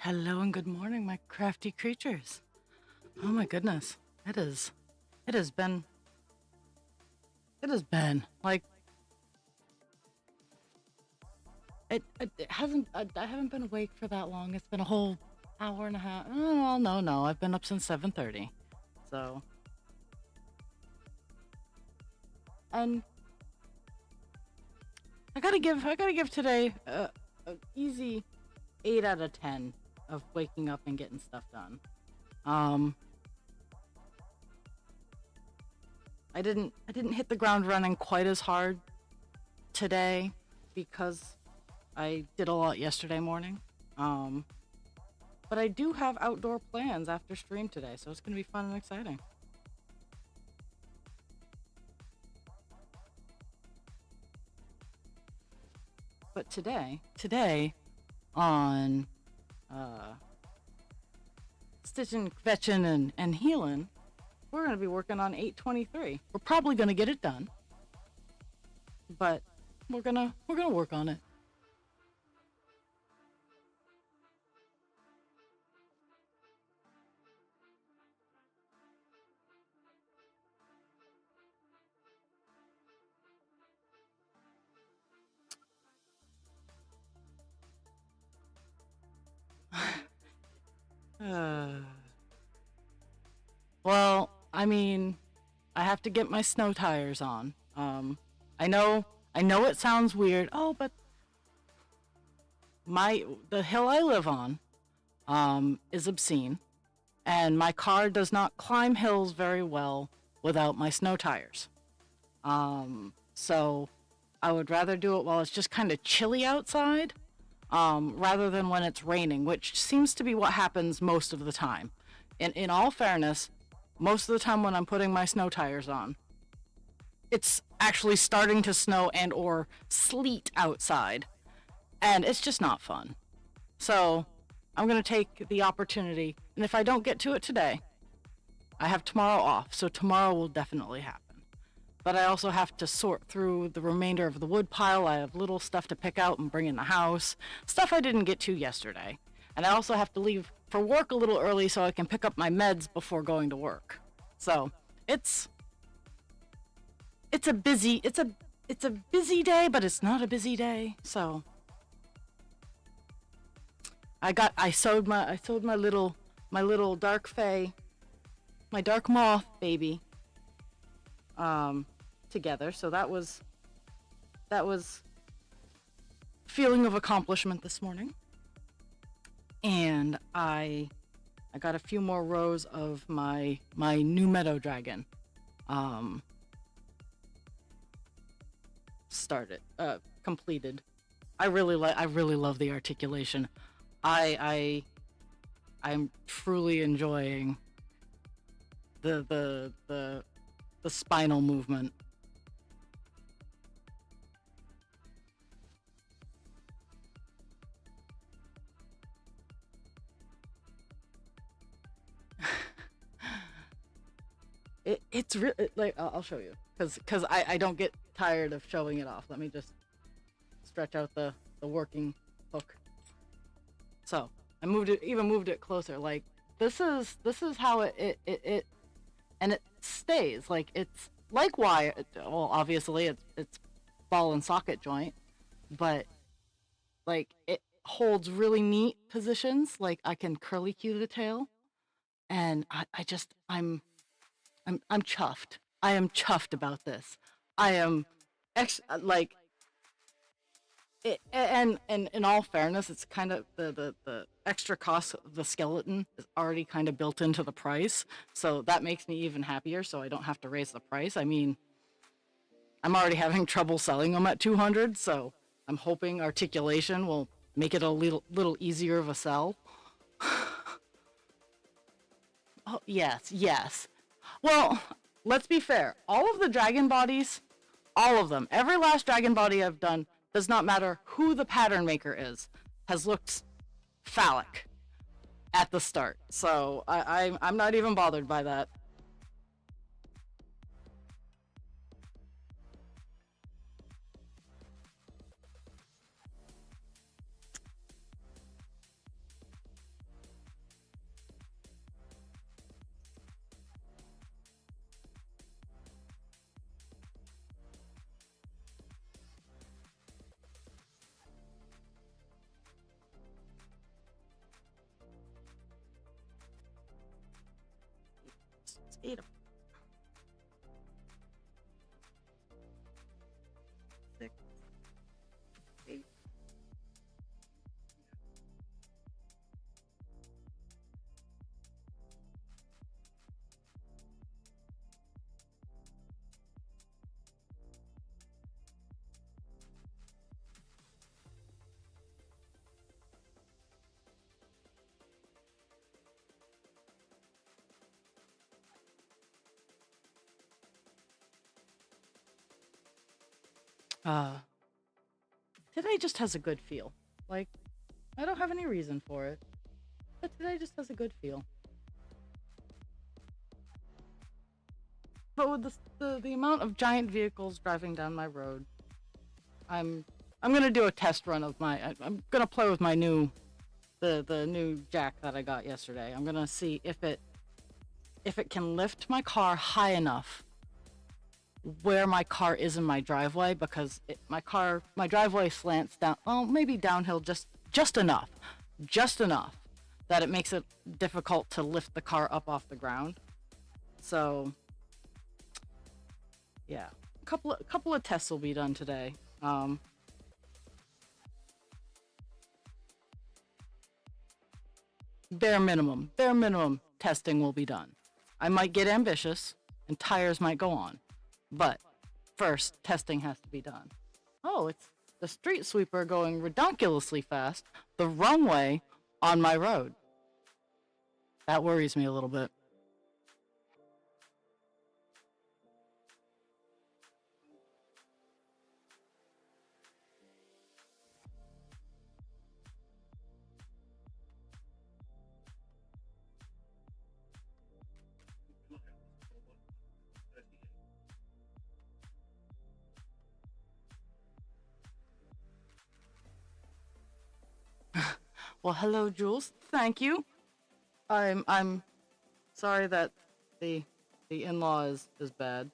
Hello and good morning, my crafty creatures. Oh my goodness. It has been, it has been like, it hasn't, I haven't been awake for that long. It's been a whole hour and a half. Oh, well, no. I've been up since 7:30. So, and I gotta give today a easy 8 out of 10 of waking up and getting stuff done. Um, I didn't hit the ground running quite as hard today because I did a lot yesterday morning. Um, but I do have outdoor plans after stream today, so it's gonna be fun and exciting. But today on uh, Stitchin, Kvetchin, and Healin, we're gonna be working on 823. We're probably gonna get it done, but we're gonna work on it. uh, well, I mean, I have to get my snow tires on. I know, I know it sounds weird. Oh, but the hill I live on, is obscene, and my car does not climb hills very well without my snow tires. So I would rather do it while it's just kind of chilly outside, rather than when it's raining, which seems to be what happens most of the time. In all fairness, most of the time when I'm putting my snow tires on, it's actually starting to snow and or sleet outside, and it's just not fun. So I'm gonna take the opportunity, and if I don't get to it today, I have tomorrow off, so tomorrow will definitely happen. But I also have to sort through the remainder of the wood pile. I have little stuff to pick out and bring in the house, stuff I didn't get to yesterday. And I also have to leave for work a little early so I can pick up my meds before going to work. So it's it's a busy it's a busy day, but it's not a busy day. So I sewed my little dark fae, my dark moth baby, um, together. So that was feeling of accomplishment this morning. And I got a few more rows of my new meadow dragon, um, started completed. I really love the articulation. I I'm truly enjoying the spinal movement. It's really like I'll show you because I don't get tired of showing it off. Let me just stretch out the working hook. So I moved it closer. Like this is how it and it stays like it's like wire. Well, obviously it's ball and socket joint, but like it holds really neat positions. Like I can curly cue the tail, and I just I'm chuffed. I am chuffed about this. I am like and in all fairness, it's kind of the extra cost of the skeleton is already kind of built into the price, so that makes me even happier. So I don't have to raise the price. I mean, I'm already having trouble selling them at 200, so I'm hoping articulation will make it a little easier of a sell. Oh yes, yes. Well, let's be fair. All of the dragon bodies, all of them, every last dragon body I've done, does not matter who the pattern maker is, has looked phallic at the start. So I'm not even bothered by that. 8 of 6, 8. Uh, Today just has a good feel. Like, I don't have any reason for it, but today just has a good feel. But with the amount of giant vehicles driving down my road, I'm gonna do a test run of I'm gonna play with my new the new jack that I got yesterday. I'm gonna see if it can lift my car high enough where my car is in my driveway, because my driveway slants down, well, maybe downhill just enough that it makes it difficult to lift the car up off the ground. So yeah, a couple of tests will be done today. Bare minimum testing will be done. I might get ambitious and tires might go on, but first testing has to be done. Oh, it's the street sweeper going redonkulously fast the wrong way on my road. That worries me a little bit. Well, hello, Jules. Thank you. I'm sorry that the in-law is bad.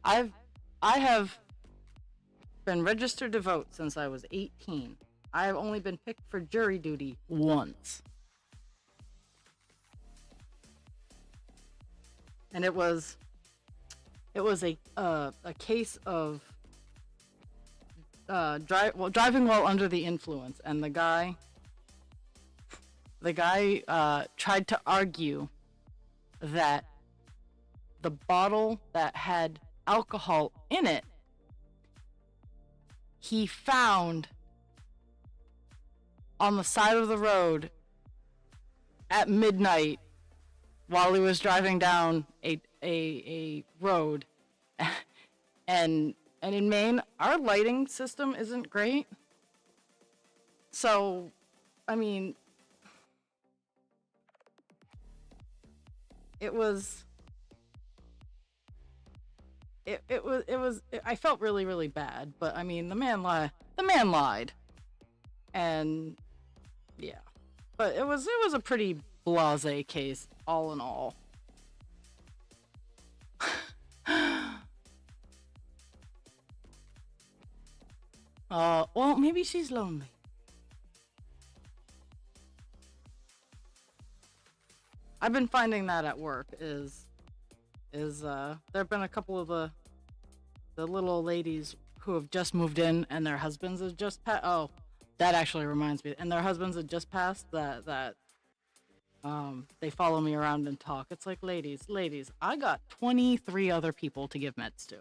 I have been registered to vote since I was 18. I have only been picked for jury duty once. And it was a case of driving while under the influence, and the guy tried to argue that the bottle that had alcohol in it he found on the side of the road at midnight while he was driving down a road. and in Maine, our lighting system isn't great. So, I mean, I felt really, really bad, but I mean, the man lied. And yeah, but it was a pretty blasé case, all in all. Well, maybe she's lonely. I've been finding that at work there have been a couple of the little old ladies who have just moved in and their husbands have just passed. Oh, that actually reminds me. And their husbands have just passed that they follow me around and talk. It's like, ladies, I got 23 other people to give meds to.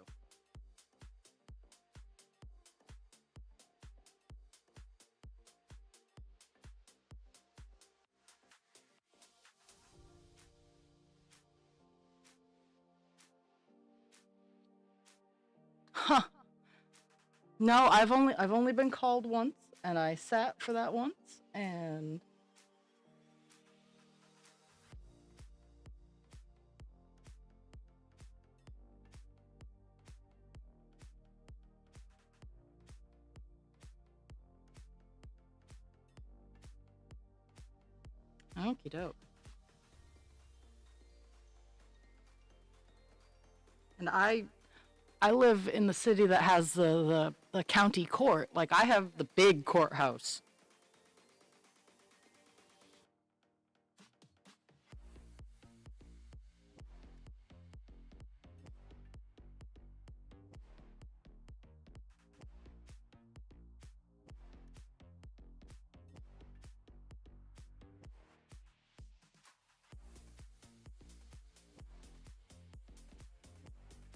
Huh. No, I've only been called once, and I sat for that once, and okie doke. And I live in the city that has the the county court. Like, I have the big courthouse.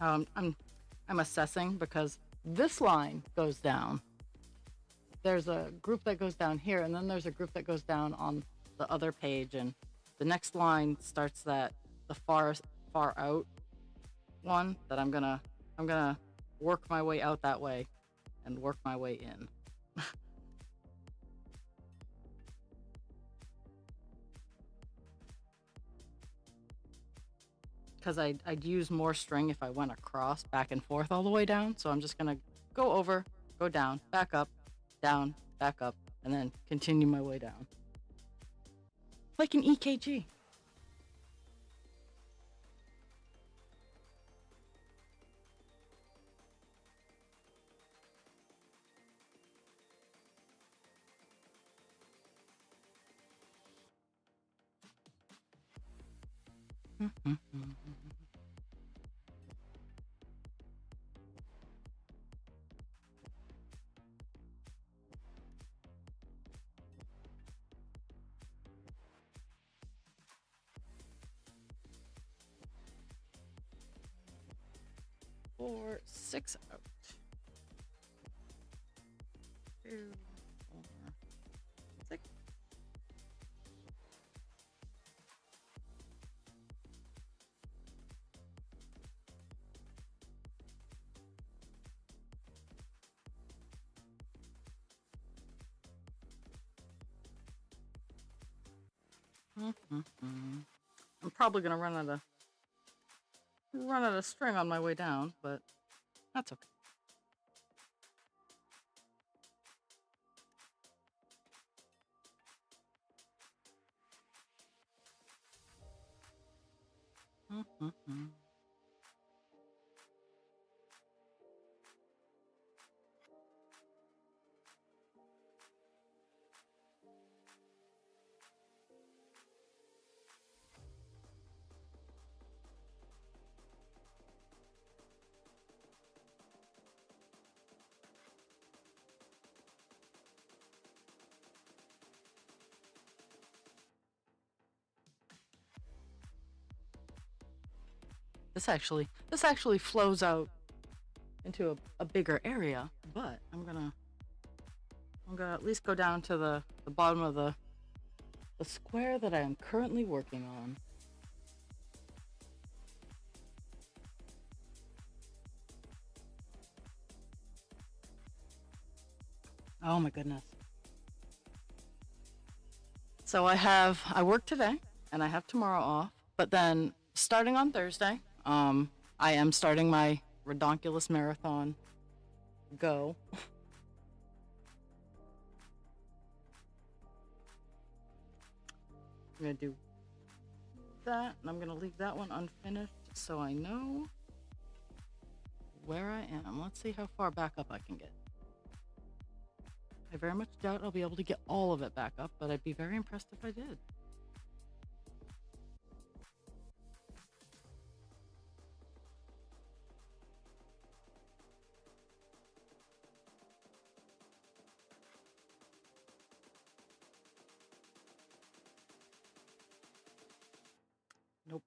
I'm assessing because this line goes down. There's a group that goes down here, and then there's a group that goes down on the other page, and the next line starts the far out one that I'm gonna work my way out that way and work my way in. Because I'd use more string if I went across, back and forth all the way down. So I'm just gonna go over, go down, back up, and then continue my way down. Like an EKG. Four, 6 out. 2, 4, 6. I'm probably gonna run out of string on my way down, but that's okay. This actually flows out into a bigger area, but I'm gonna at least go down to the bottom of the square that I am currently working on. Oh my goodness. So I work today and I have tomorrow off, but then starting on Thursday, I am starting my redonkulous marathon. Go. I'm gonna do that, and I'm gonna leave that one unfinished so I know where I am. Let's see how far back up I can get. I very much doubt I'll be able to get all of it back up, but I'd be very impressed if I did. Nope.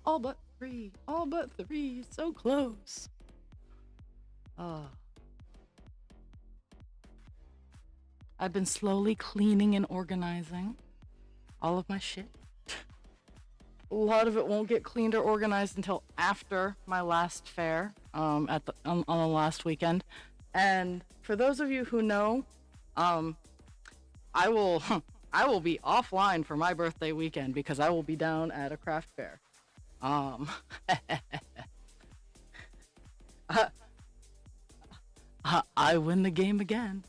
All but 3. All but 3. So close. I've been slowly cleaning and organizing all of my shit. A lot of it won't get cleaned or organized until after my last fair, on the last weekend. And for those of you who know, I will be offline for my birthday weekend because I will be down at a craft fair. I win the game again.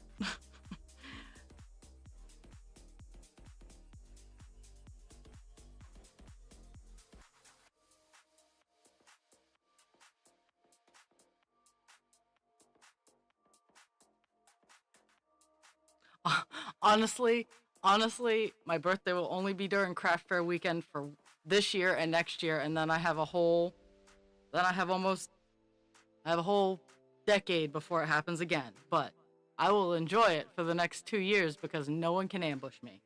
honestly, honestly, my birthday will only be during craft fair weekend for this year and next year, and then I have a whole, then I have almost, I have a whole decade before it happens again. But I will enjoy it for the next 2 years because no one can ambush me.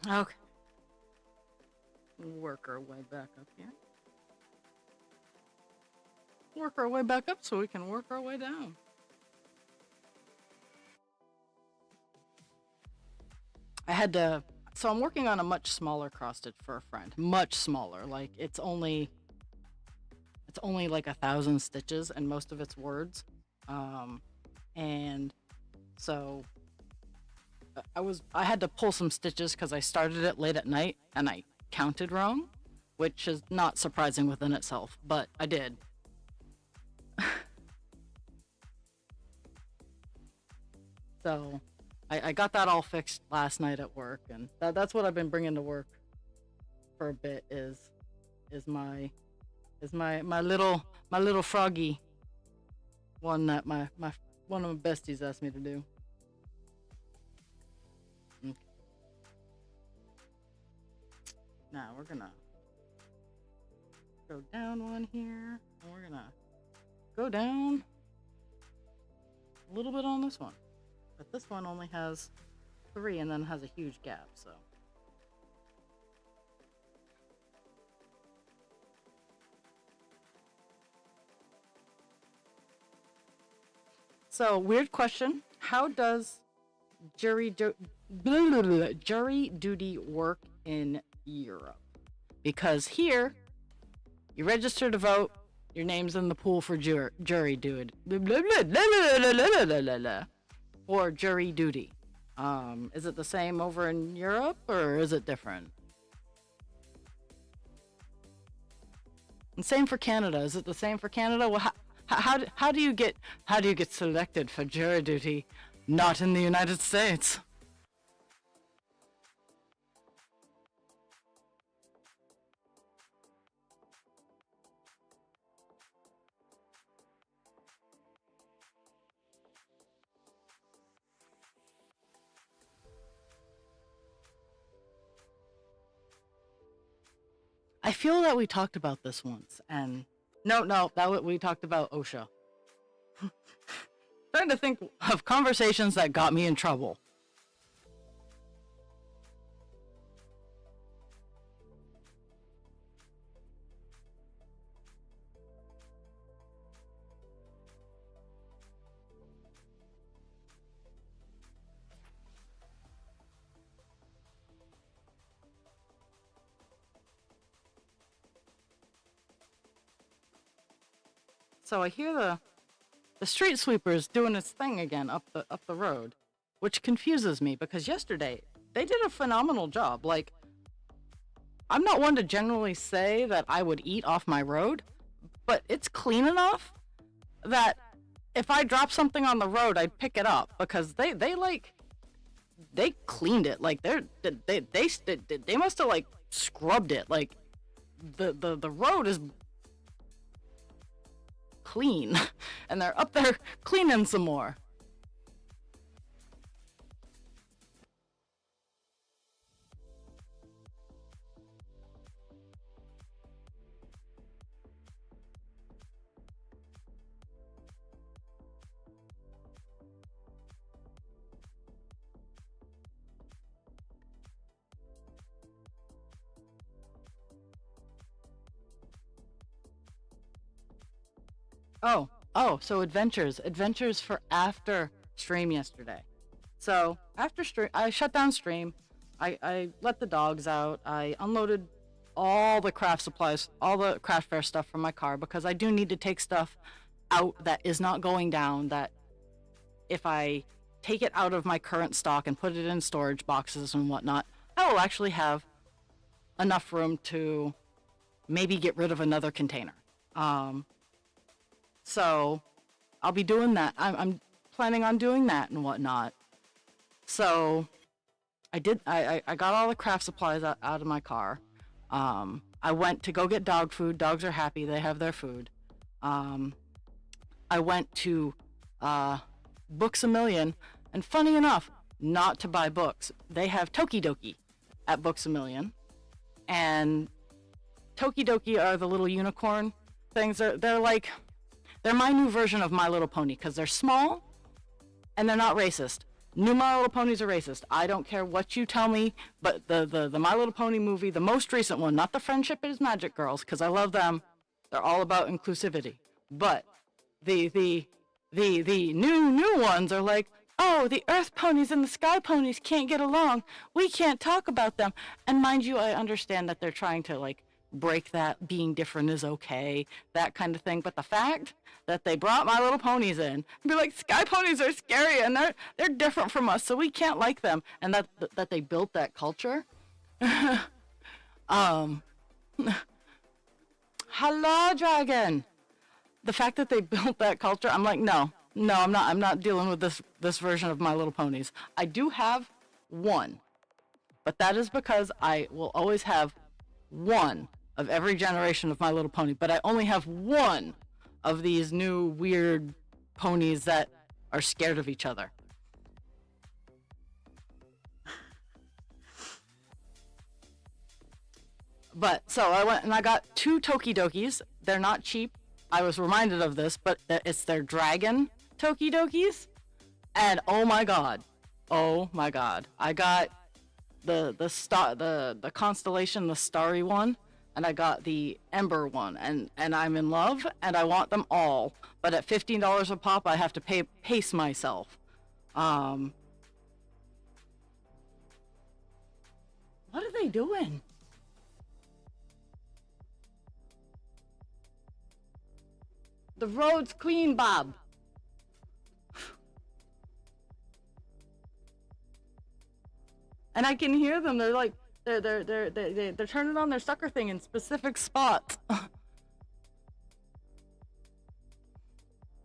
Okay, work our way back up here. Work our way back up so we can work our way down. I had to. So I'm working on a much smaller cross stitch for a friend. Much smaller. Like it's only like 1,000 stitches, and most of it's words. And so I had to pull some stitches because I started it late at night and I counted wrong, which is not surprising within itself, but I did. So I got that all fixed last night at work, and that's what I've been bringing to work for a bit is my my little froggy one that my one of my besties asked me to do. Okay. Now we're gonna go down one here, and we're gonna go down a little bit on this one. But this one only has 3 and then has a huge gap, so. So, weird question. How does jury duty work in Europe? Because here, you register to vote, your name's in the pool for jury duty. Or jury duty. Is it the same over in Europe or is it different? And same for Canada. Is it the same for Canada? Well, how do you get selected for jury duty not in the United States? I feel that we talked about this once, and no, we talked about OSHA. Trying to think of conversations that got me in trouble. So I hear the street sweepers doing its thing again up the road, which confuses me because yesterday they did a phenomenal job. Like, I'm not one to generally say that I would eat off my road, but it's clean enough that if I drop something on the road, I'd pick it up because they cleaned it. Like they must have like scrubbed it. Like the road is clean and they're up there cleaning some more. So adventures for after stream yesterday. So after stream, I shut down stream. I let the dogs out. I unloaded all the craft supplies, all the craft fair stuff from my car because I do need to take stuff out that is not going down. That if I take it out of my current stock and put it in storage boxes and whatnot, I will actually have enough room to maybe get rid of another container. So I'll be doing that. I'm planning on doing that and whatnot. So I got all the craft supplies out of my car. I went to go get dog food. Dogs are happy. They have their food. Um, I went to Books a Million, and funny enough, not to buy books. They have Tokidoki at Books a Million, and Tokidoki are the little unicorn things. They're my new version of My Little Pony because they're small and they're not racist. New My Little Ponies are racist. I don't care what you tell me, but the My Little Pony movie, the most recent one, not the Friendship is Magic girls, because I love them. They're all about inclusivity. But the new ones are like, oh, the Earth ponies and the Sky ponies can't get along. We can't talk about them. And mind you, I understand that they're trying to like break that being different is okay, that kind of thing. But the fact that they brought My Little Ponies in and be like, Sky ponies are scary and they're different from us, so we can't like them, and that they built that culture. um, Hello, dragon. The fact that they built that culture, I'm like, no, I'm not dealing with this version of My Little Ponies. I do have one, but that is because I will always have one of every generation of My Little Pony, but I only have one of these new weird ponies that are scared of each other. But so I went and I got 2 Tokidokis. They're not cheap. I was reminded of this, but it's their dragon Tokidokis. And oh my god. I got the constellation, the starry one, and I got the ember one, and I'm in love and I want them all. But at $15 a pop, I have to pace myself. What are they doing? The road's clean, Bob. And I can hear them. They're like, they're turning on their sucker thing in specific spots.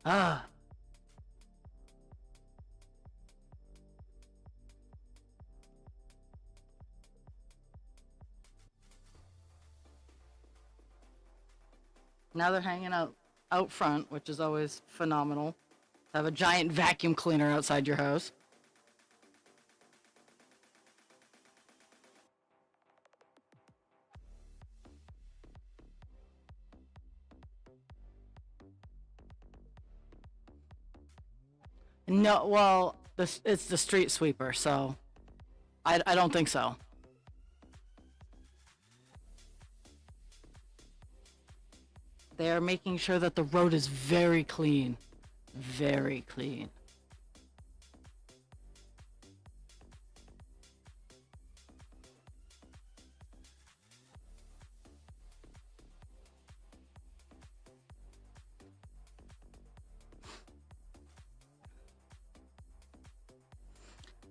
Ah. Now they're hanging out front, which is always phenomenal. Have a giant vacuum cleaner outside your house. No, well, it's the street sweeper, so I don't think so. They are making sure that the road is very clean. Very clean.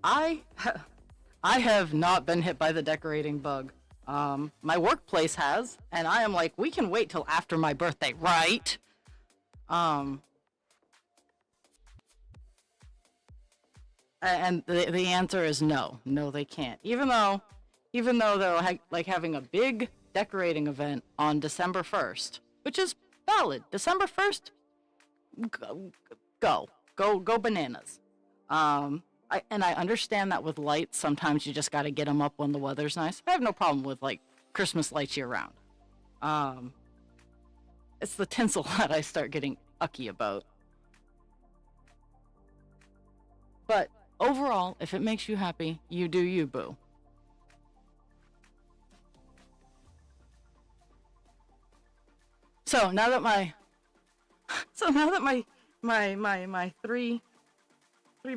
I I have not been hit by the decorating bug. My workplace has, and I am like, we can wait till after my birthday, right? Um, and the answer is no. No, they can't. Even though they're like having a big decorating event on December 1st, which is valid. December 1st, go bananas. I understand that with lights, sometimes you just got to get them up when the weather's nice. I have no problem with like Christmas lights year round. It's the tinsel that I start getting ucky about. But overall, if it makes you happy, you do you, boo. So now that my three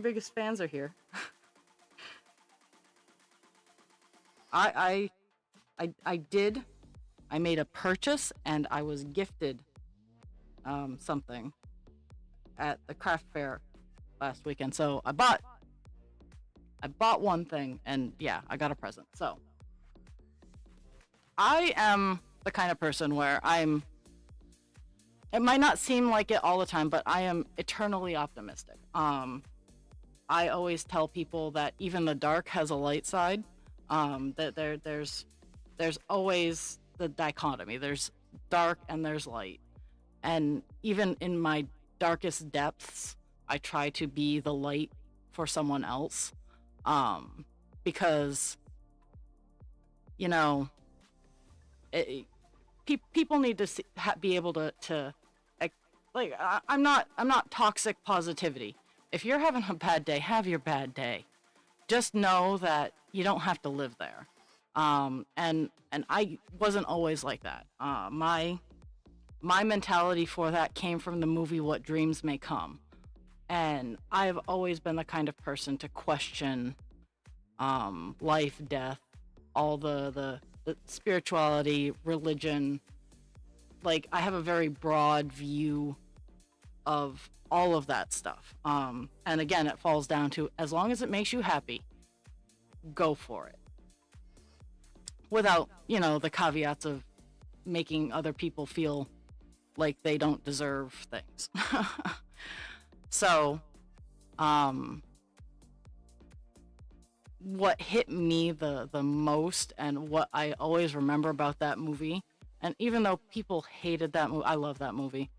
biggest fans are here, I I made a purchase and I was gifted something at the craft fair last weekend. So I bought one thing and yeah, I got a present. So I am the kind of person where I'm It might not seem like it all the time, but I am eternally optimistic. I always tell people that even the dark has a light side. That there's always the dichotomy. There's dark and there's light. And even in my darkest depths, I try to be the light for someone else. Because, you know, people need to be able to like, I'm not toxic positivity. If you're having a bad day, have your bad day. Just know that you don't have to live there. And I wasn't always like that. My mentality for that came from the movie What Dreams May Come. And I've always been the kind of person to question life, death, all the spirituality, religion. Like, I have a very broad view of all of that stuff. And again, it falls down to, as long as it makes you happy, go for it. Without, the caveats of making other people feel like they don't deserve things. So, what hit me the most, and what I always remember about that movie, and even though people hated that movie, I love that movie.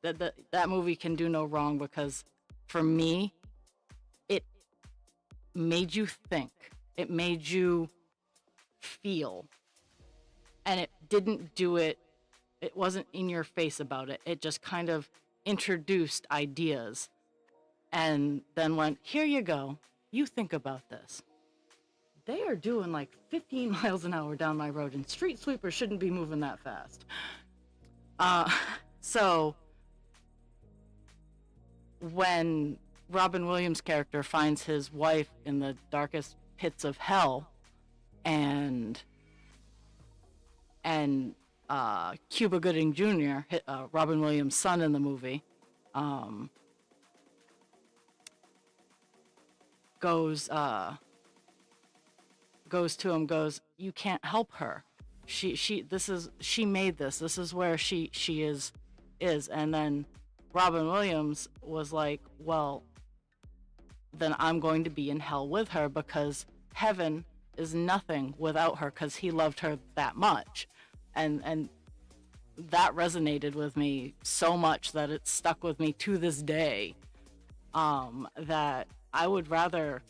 That movie can do no wrong, because for me, it made you think. It made you feel. And it didn't do it, it wasn't in your face about it. It just kind of introduced ideas and then went, here you go. You think about this. They are doing like 15 miles an hour down my road, and street sweepers shouldn't be moving that fast. So when Robin Williams' character finds his wife in the darkest pits of hell, and Cuba Gooding Jr., Robin Williams' son in the movie, goes to him, goes, you can't help her. She made this. This is where she is. And then Robin Williams was like, well, then I'm going to be in hell with her, because heaven is nothing without her, because he loved her that much. And that resonated with me so much that it stuck with me to this day, that I would rather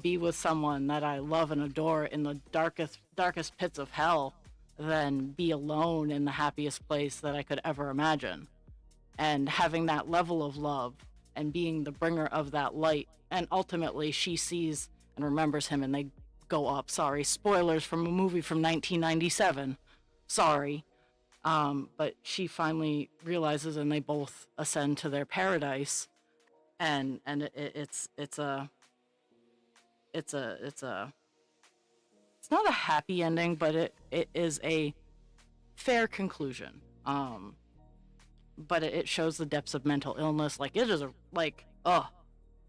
be with someone that I love and adore in the darkest pits of hell than be alone in the happiest place that I could ever imagine. And having that level of love and being the bringer of that light. And ultimately she sees and remembers him, and they go up. Sorry, spoilers from a movie from 1997. Sorry. But she finally realizes, and they both ascend to their paradise. And it's not a happy ending, but it is a fair conclusion. But it shows the depths of mental illness. Like, it is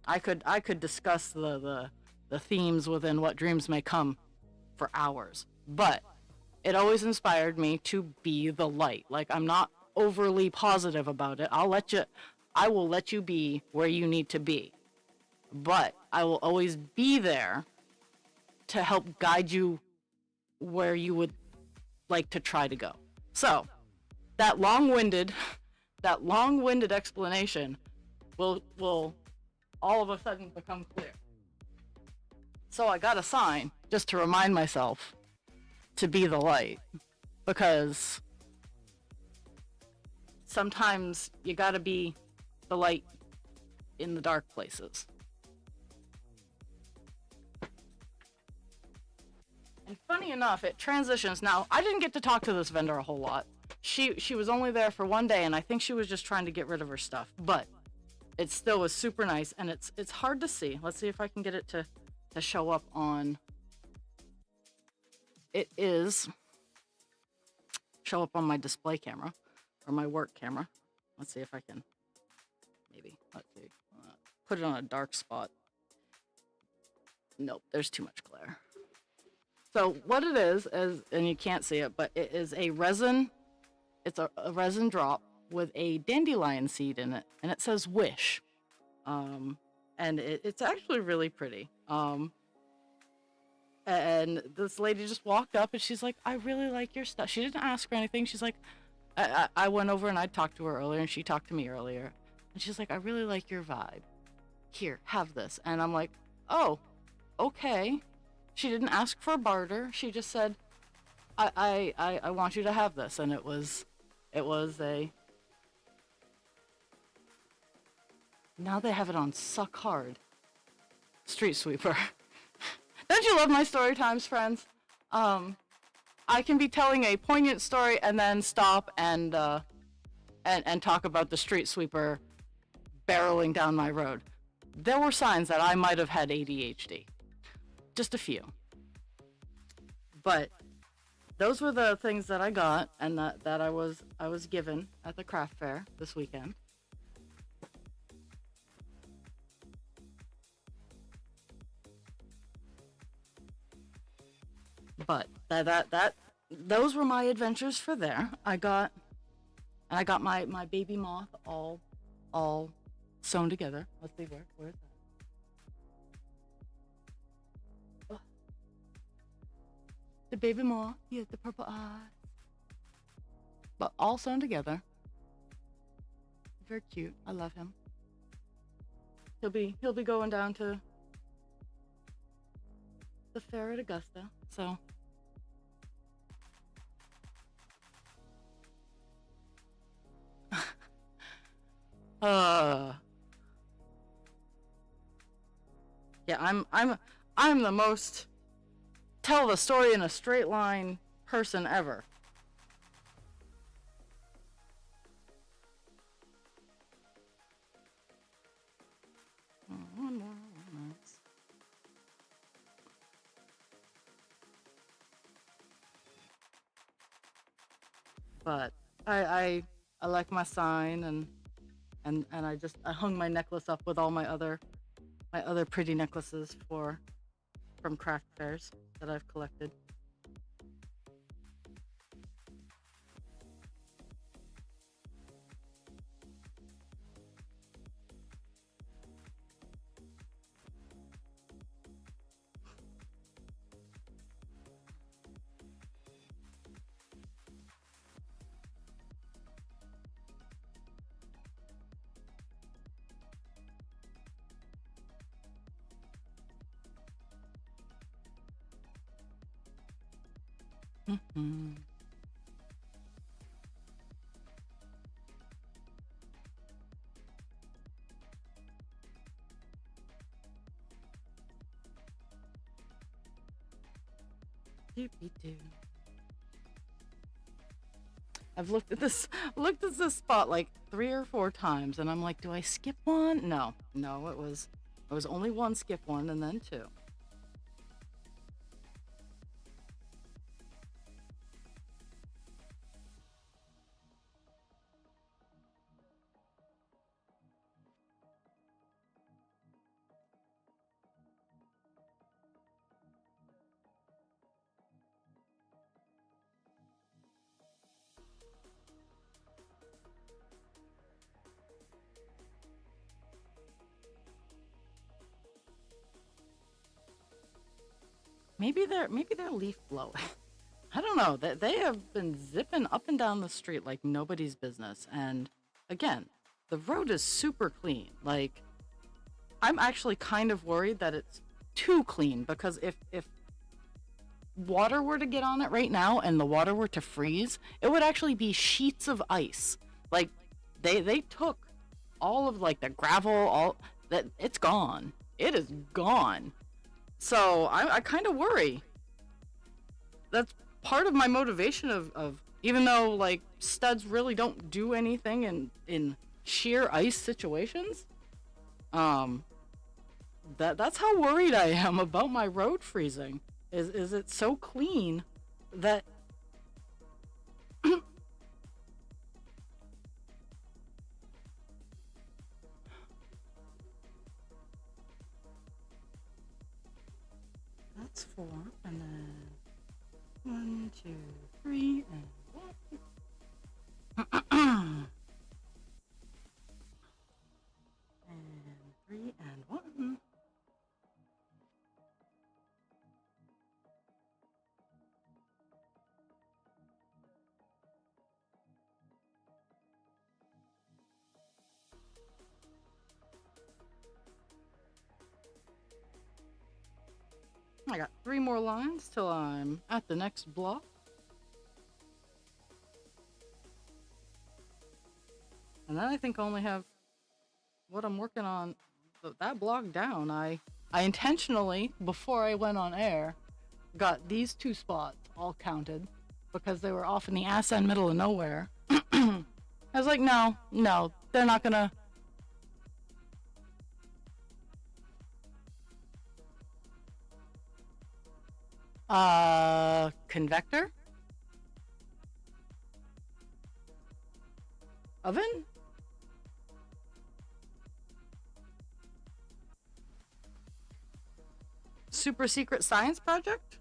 I could discuss the themes within What Dreams May Come for hours, but it always inspired me to be the light. Like, I'm not overly positive about it. I will let you be where you need to be, but I will always be there to help guide you where you would like to try to go. So that long-winded explanation will all of a sudden become clear. So I got a sign just to remind myself to be the light, because sometimes you gotta be the light in the dark places. And funny enough, it transitions. Now, I didn't get to talk to this vendor a whole lot. She was only there for one day, and I think she was just trying to get rid of her stuff, but it still was super nice, and it's hard to see. Let's see if I can get it to show up on. It is show up on my display camera, or my work camera. Let's see if I can, maybe, let's see, put it on a dark spot. Nope, there's too much glare. So what it is, and you can't see it, but it is a resin It's a resin drop with a dandelion seed in it, and it says "wish." Um, and it's actually really pretty. And this lady just walked up and she's like, "I really like your stuff." She didn't ask for anything. She's like, I went over and I talked to her earlier, and she talked to me earlier, and she's like, "I really like your vibe. Here, have this." And I'm like, "Oh, okay." She didn't ask for a barter. She just said, I want you to have this," and it was a. Now they have it on Suck Hard. Street sweeper. Don't you love my story times, friends? I can be telling a poignant story and then stop and talk about the street sweeper barreling down my road. There were signs that I might have had ADHD. Just a few. But those were the things that I got and that I was given at the craft fair this weekend. But those were my adventures for there. I got my baby moth all sewn together. Let's see where's that? Oh, the baby moth, he has the purple eyes. But all sewn together. Very cute. I love him. He'll be going down to the fair at Augusta. So yeah, I'm the most tell the story in a straight line person ever. One more. Nice. But I like my sign, and I hung my necklace up with all my other pretty necklaces from craft fairs that I've collected. Mm-hmm. Doopy-doo. I've looked at this spot like 3 or 4 times, and I'm like, do I skip one? No, it was only one skip one, and then two. Maybe they're leaf blowing. I don't know. They have been zipping up and down the street like nobody's business. And again, the road is super clean. Like, I'm actually kind of worried that it's too clean, because if water were to get on it right now and the water were to freeze, it would actually be sheets of ice. Like, they took all of like the gravel, all that, it's gone. It is gone. So I kind of worry. That's part of my motivation of even though like studs really don't do anything in sheer ice situations. Um, that's how worried I am about my road freezing. Is it so clean that that's four, and then 1, 2, 3, and 1. I got 3 more lines till I'm at the next block. And then I think I only have what I'm working on that block down. I intentionally, before I went on air, got these 2 spots all counted because they were off in the ass end middle of nowhere. I was like, no, they're not gonna. Convector? Oven? Super secret science project?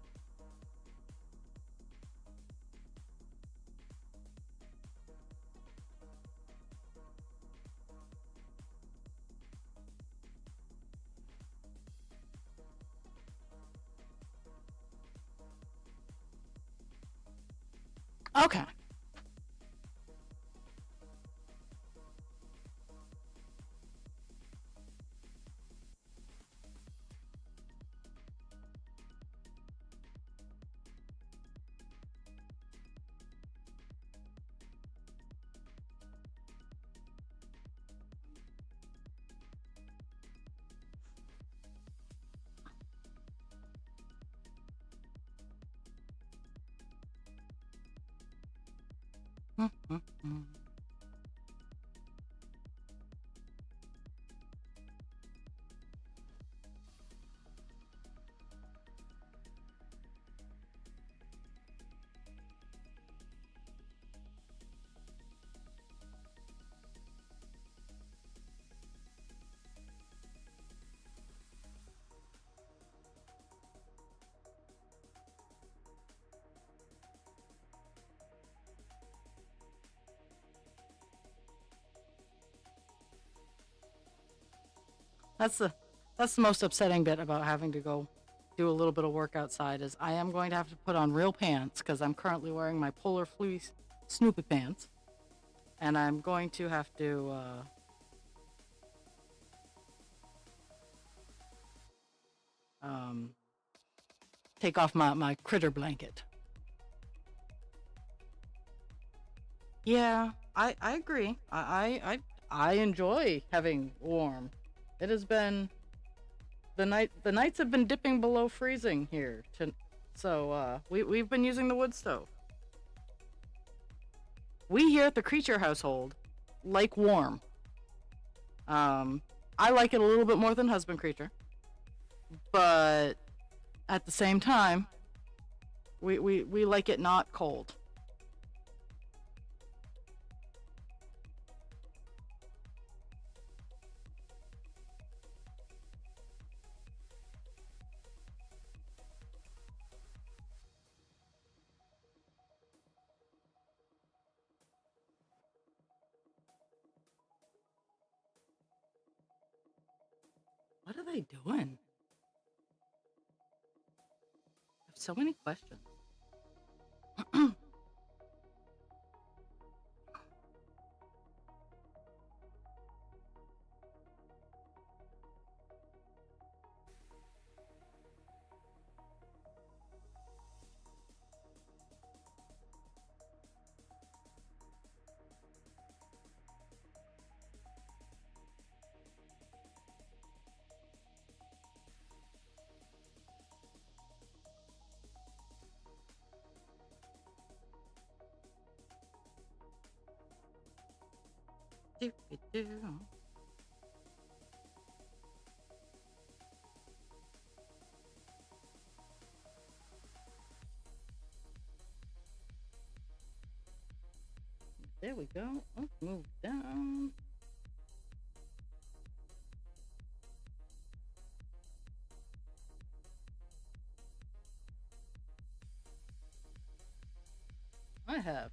Okay. That's the most upsetting bit about having to go do a little bit of work outside is I am going to have to put on real pants because I'm currently wearing my polar fleece Snoopy pants, and I'm going to have to take off my critter blanket. Yeah, I agree. I enjoy having warm. It has been the nights have been dipping below freezing here so we've been using the wood stove. We here at the Creature household like warm. I like it a little bit more than Husband Creature, but at the same time, we like it not cold. What are they doing? I have so many questions. Do-do-do. There we go. Let's move down. I have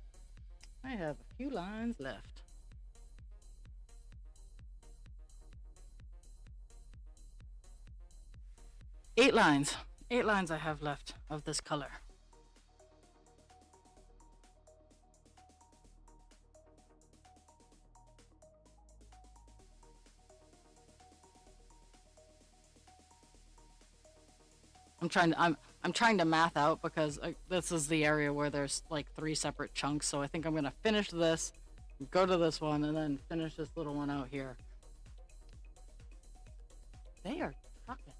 a few lines left. Eight lines. 8 lines I have left of this color. I'm trying to math out because this is the area where there's like three separate chunks. So I think I'm gonna finish this, go to this one, and then finish this little one out here. They are trucking.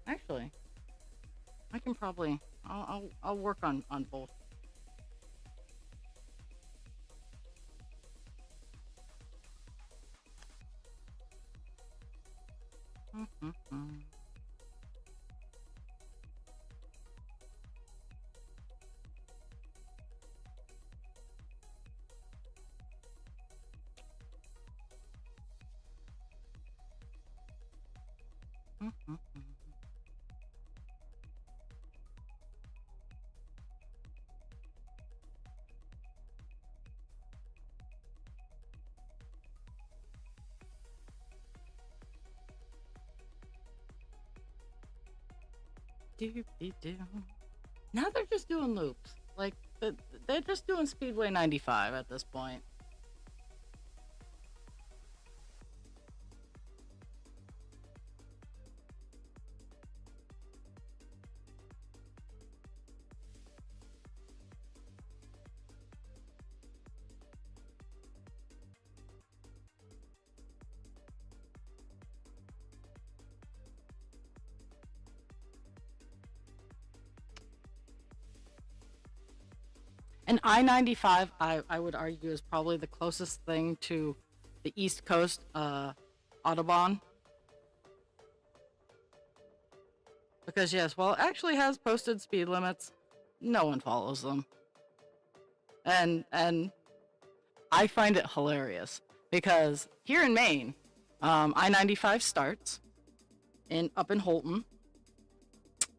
Actually, I can probably I'll work on both. Mm-hmm. Mm-hmm. Do. Now they're just doing loops. Like they're just doing Speedway 95 at this point. And I-95, I would argue, is probably the closest thing to the East Coast Autobahn. Because, yes, while it actually has posted speed limits, no one follows them. And I find it hilarious. Because here in Maine, I-95 starts up in Holton.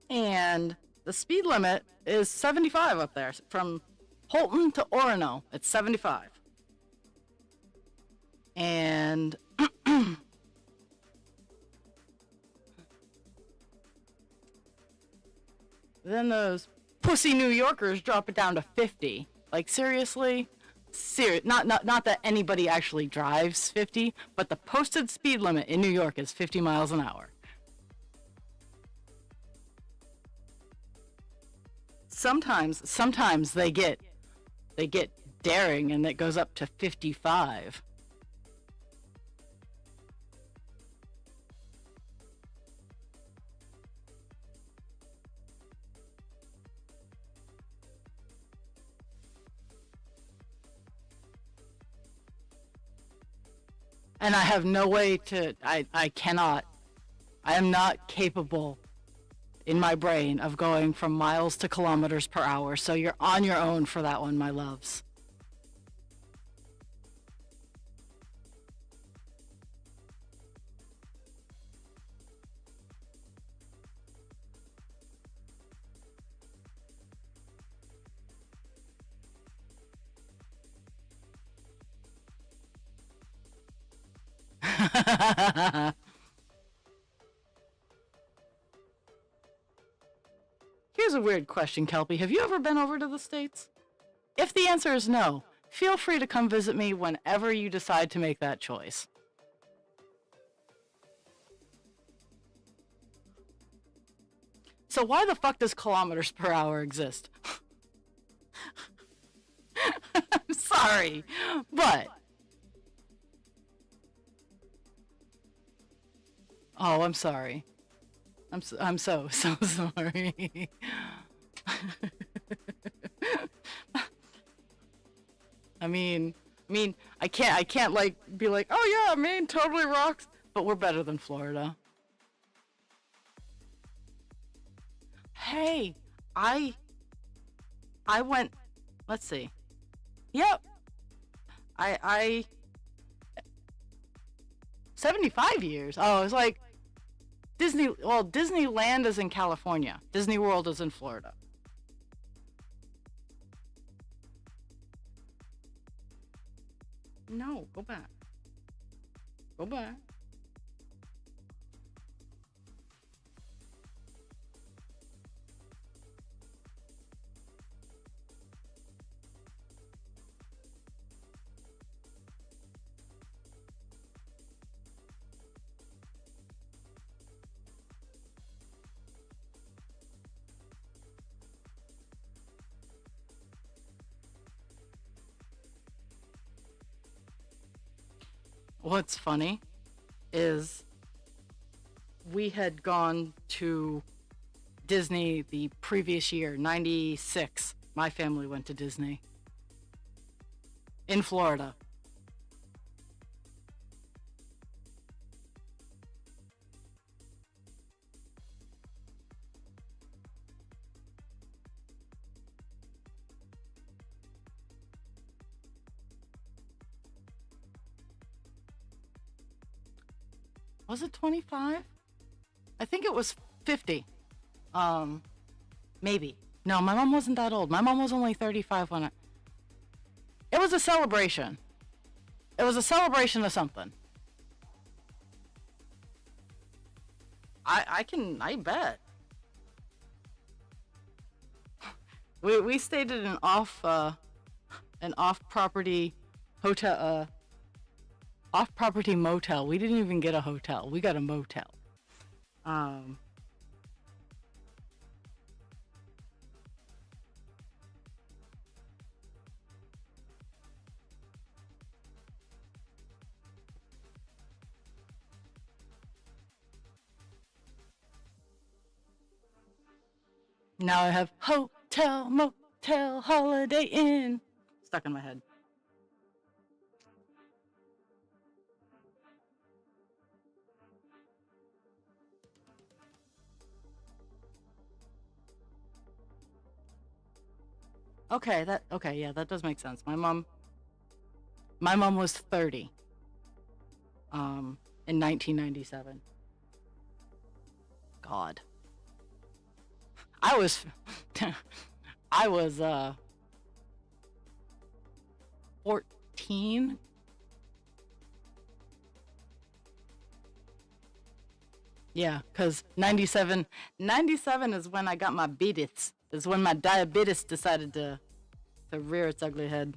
And the speed limit is 75 up there from Holton to Orono, it's 75. And then those pussy New Yorkers drop it down to 50. Like, seriously? Not that anybody actually drives 50, but the posted speed limit in New York is 50 miles an hour. Sometimes they get daring and it goes up to 55. And I have no way to I am not capable in my brain of going from miles to kilometers per hour, so you're on your own for that one, my loves. Here's a weird question, Kelpie. Have you ever been over to the States? If the answer is no, feel free to come visit me whenever you decide to make that choice. So why the fuck does kilometers per hour exist? I'm sorry, but... Oh, I'm sorry. I'm so sorry. I can't like be like, oh yeah, Maine totally rocks, but we're better than Florida. Hey, I went. Let's see. Yep, I 75 years. Oh, it's like Disneyland is in California. Disney World is in Florida. No, go back. Go back. What's funny is we had gone to Disney the previous year, 96. My family went to Disney in Florida. Was it 25? I think it was 50. Um, Maybe. No, my mom wasn't that old. My mom was only 35 when it was a celebration. It was a celebration of something. I bet. We stayed at an off property hotel, off property motel. We didn't even get a hotel. We got a motel. Um, Now I have hotel, motel, holiday inn stuck in my head. Okay, yeah, that does make sense. My mom was 30 in 1997. God. I was I was 14. Yeah, cuz 97 is when I got my beatis. Is when my diabetes decided to rear its ugly head.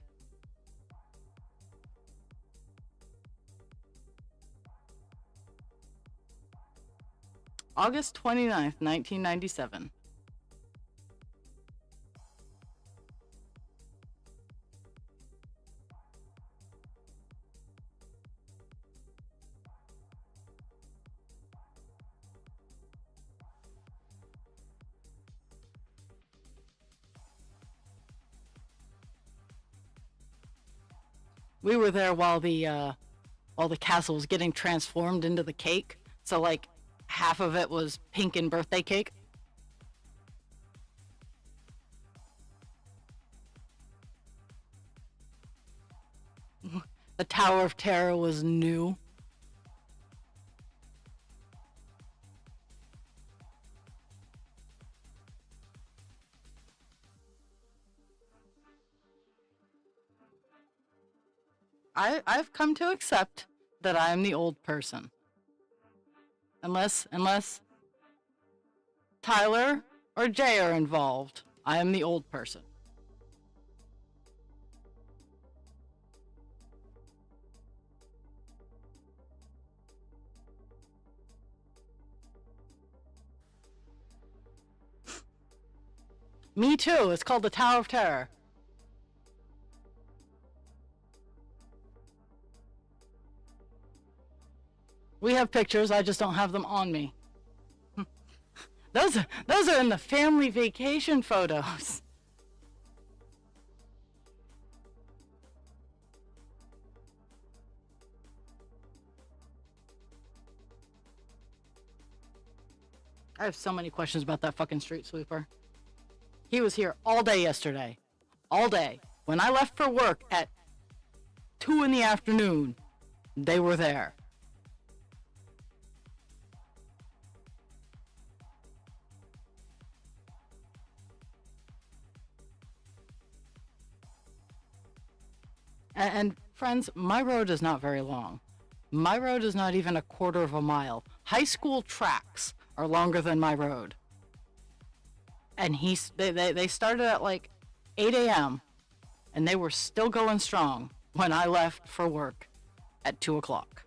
August 29th, 1997. We were there while the castle was getting transformed into the cake. So like half of it was pink and birthday cake. The Tower of Terror was new. I've come to accept that I am the old person. Unless Tyler or Jay are involved, I am the old person. Me too. It's called the Tower of Terror. We have pictures, I just don't have them on me. Those are in the family vacation photos. I have so many questions about that fucking street sweeper. He was here all day yesterday. All day. When I left for work at 2 in the afternoon, they were there. And friends, my road is not very long. My road is not even a quarter of a mile. High school tracks are longer than my road. And they started at like 8 a.m. and they were still going strong when I left for work at 2 o'clock.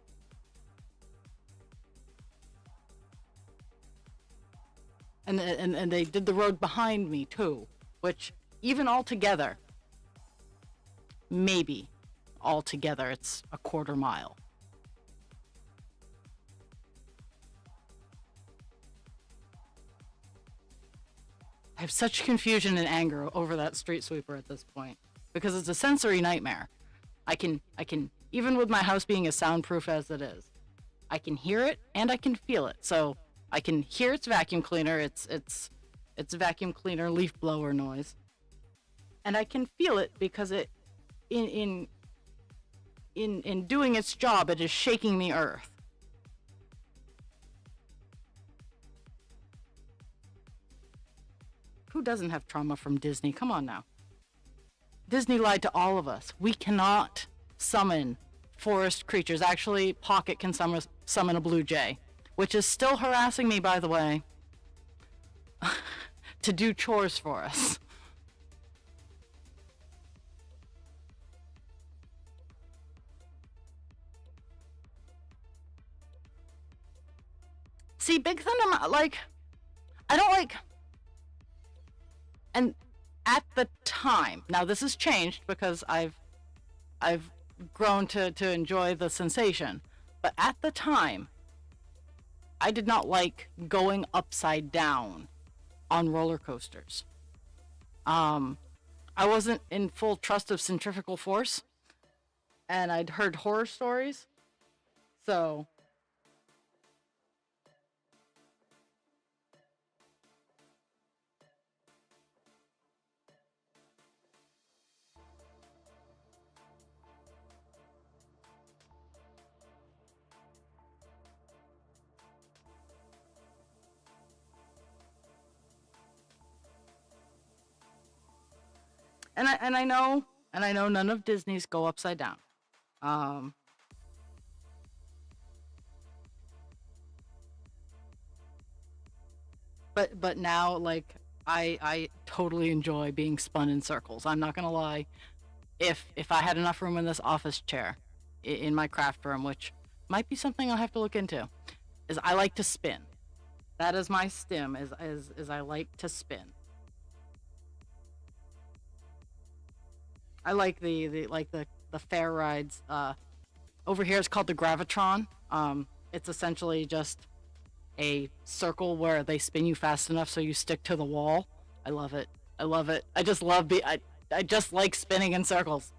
And they did the road behind me too, which even altogether, maybe altogether it's a quarter mile. I have such confusion and anger over that street sweeper at this point because it's a sensory nightmare. I can even with my house being as soundproof as it is, I can hear it and I can feel it. So I can hear its vacuum cleaner, its vacuum cleaner leaf blower noise, and I can feel it because it in doing its job, it is shaking the earth. Who doesn't have trauma from Disney? Come on now. Disney lied to all of us. We cannot summon forest creatures. Actually, Pocket can summon a blue jay, which is still harassing me, by the way, to do chores for us. See, Big Thunder, like, I don't like, and at the time, now this has changed because I've grown to enjoy the sensation, but at the time, I did not like going upside down on roller coasters. I wasn't in full trust of centrifugal force, and I'd heard horror stories, so and I know none of Disney's go upside down. Um, but now, like, I totally enjoy being spun in circles. I'm not gonna lie. If I had enough room in this office chair in my craft room, which might be something I'll have to look into, is I like to spin. That is my stim. Is I like to spin. I like the fair rides. Over here it's called the Gravitron. It's essentially just a circle where they spin you fast enough so you stick to the wall. I love it. I love it. I just love I just like spinning in circles.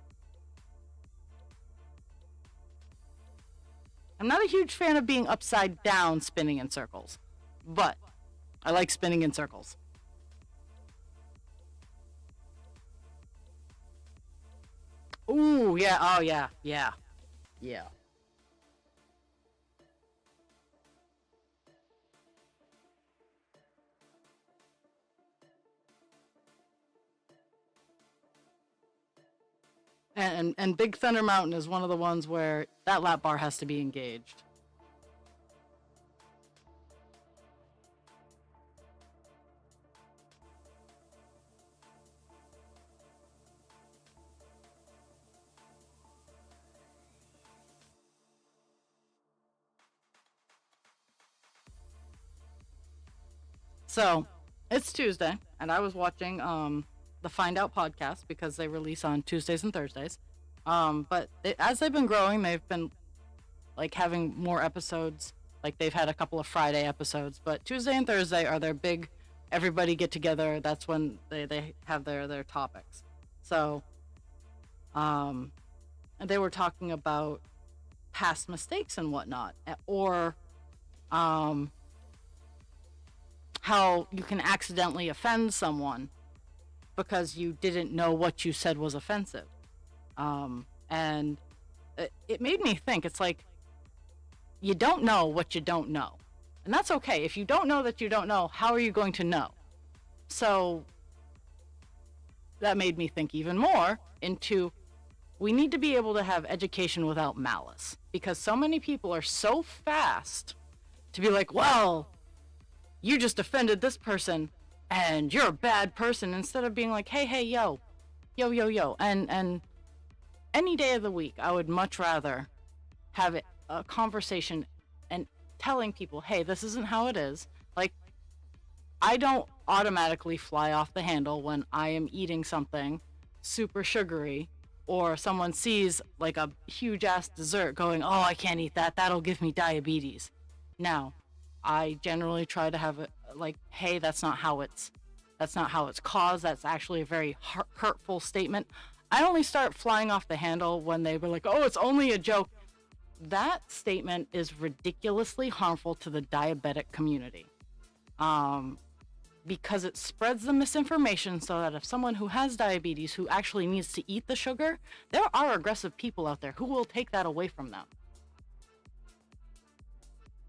I'm not a huge fan of being upside down spinning in circles, but I like spinning in circles. Ooh, yeah. Oh, yeah. Yeah. Yeah. And Big Thunder Mountain is one of the ones where that lap bar has to be engaged. So, it's Tuesday, and I was watching the Find Out podcast because they release on Tuesdays and Thursdays. As they've been growing, they've been like having more episodes. Like they've had a couple of Friday episodes, but Tuesday and Thursday are their big everybody get together. That's when they have their topics. So, um, and they were talking about past mistakes and whatnot, or um, how you can accidentally offend someone because you didn't know what you said was offensive. And it made me think, it's like, you don't know what you don't know. And that's okay. If you don't know that you don't know, how are you going to know? So that made me think even more into, we need to be able to have education without malice, because so many people are so fast to be like, well, you just offended this person and you're a bad person, instead of being like, hey, yo, yo. And any day of the week, I would much rather have a conversation and telling people, hey, this isn't how it is. Like, I don't automatically fly off the handle when I am eating something super sugary, or someone sees like a huge ass dessert going, oh, I can't eat that. That'll give me diabetes. Now, I generally try to have it like, hey, that's not how it's That's not how it's caused. That's actually a very hurtful statement. I only start flying off the handle when they were like, oh, it's only a joke. That statement is ridiculously harmful to the diabetic community. Because it spreads the misinformation so that if someone who has diabetes who actually needs to eat the sugar, there are aggressive people out there who will take that away from them.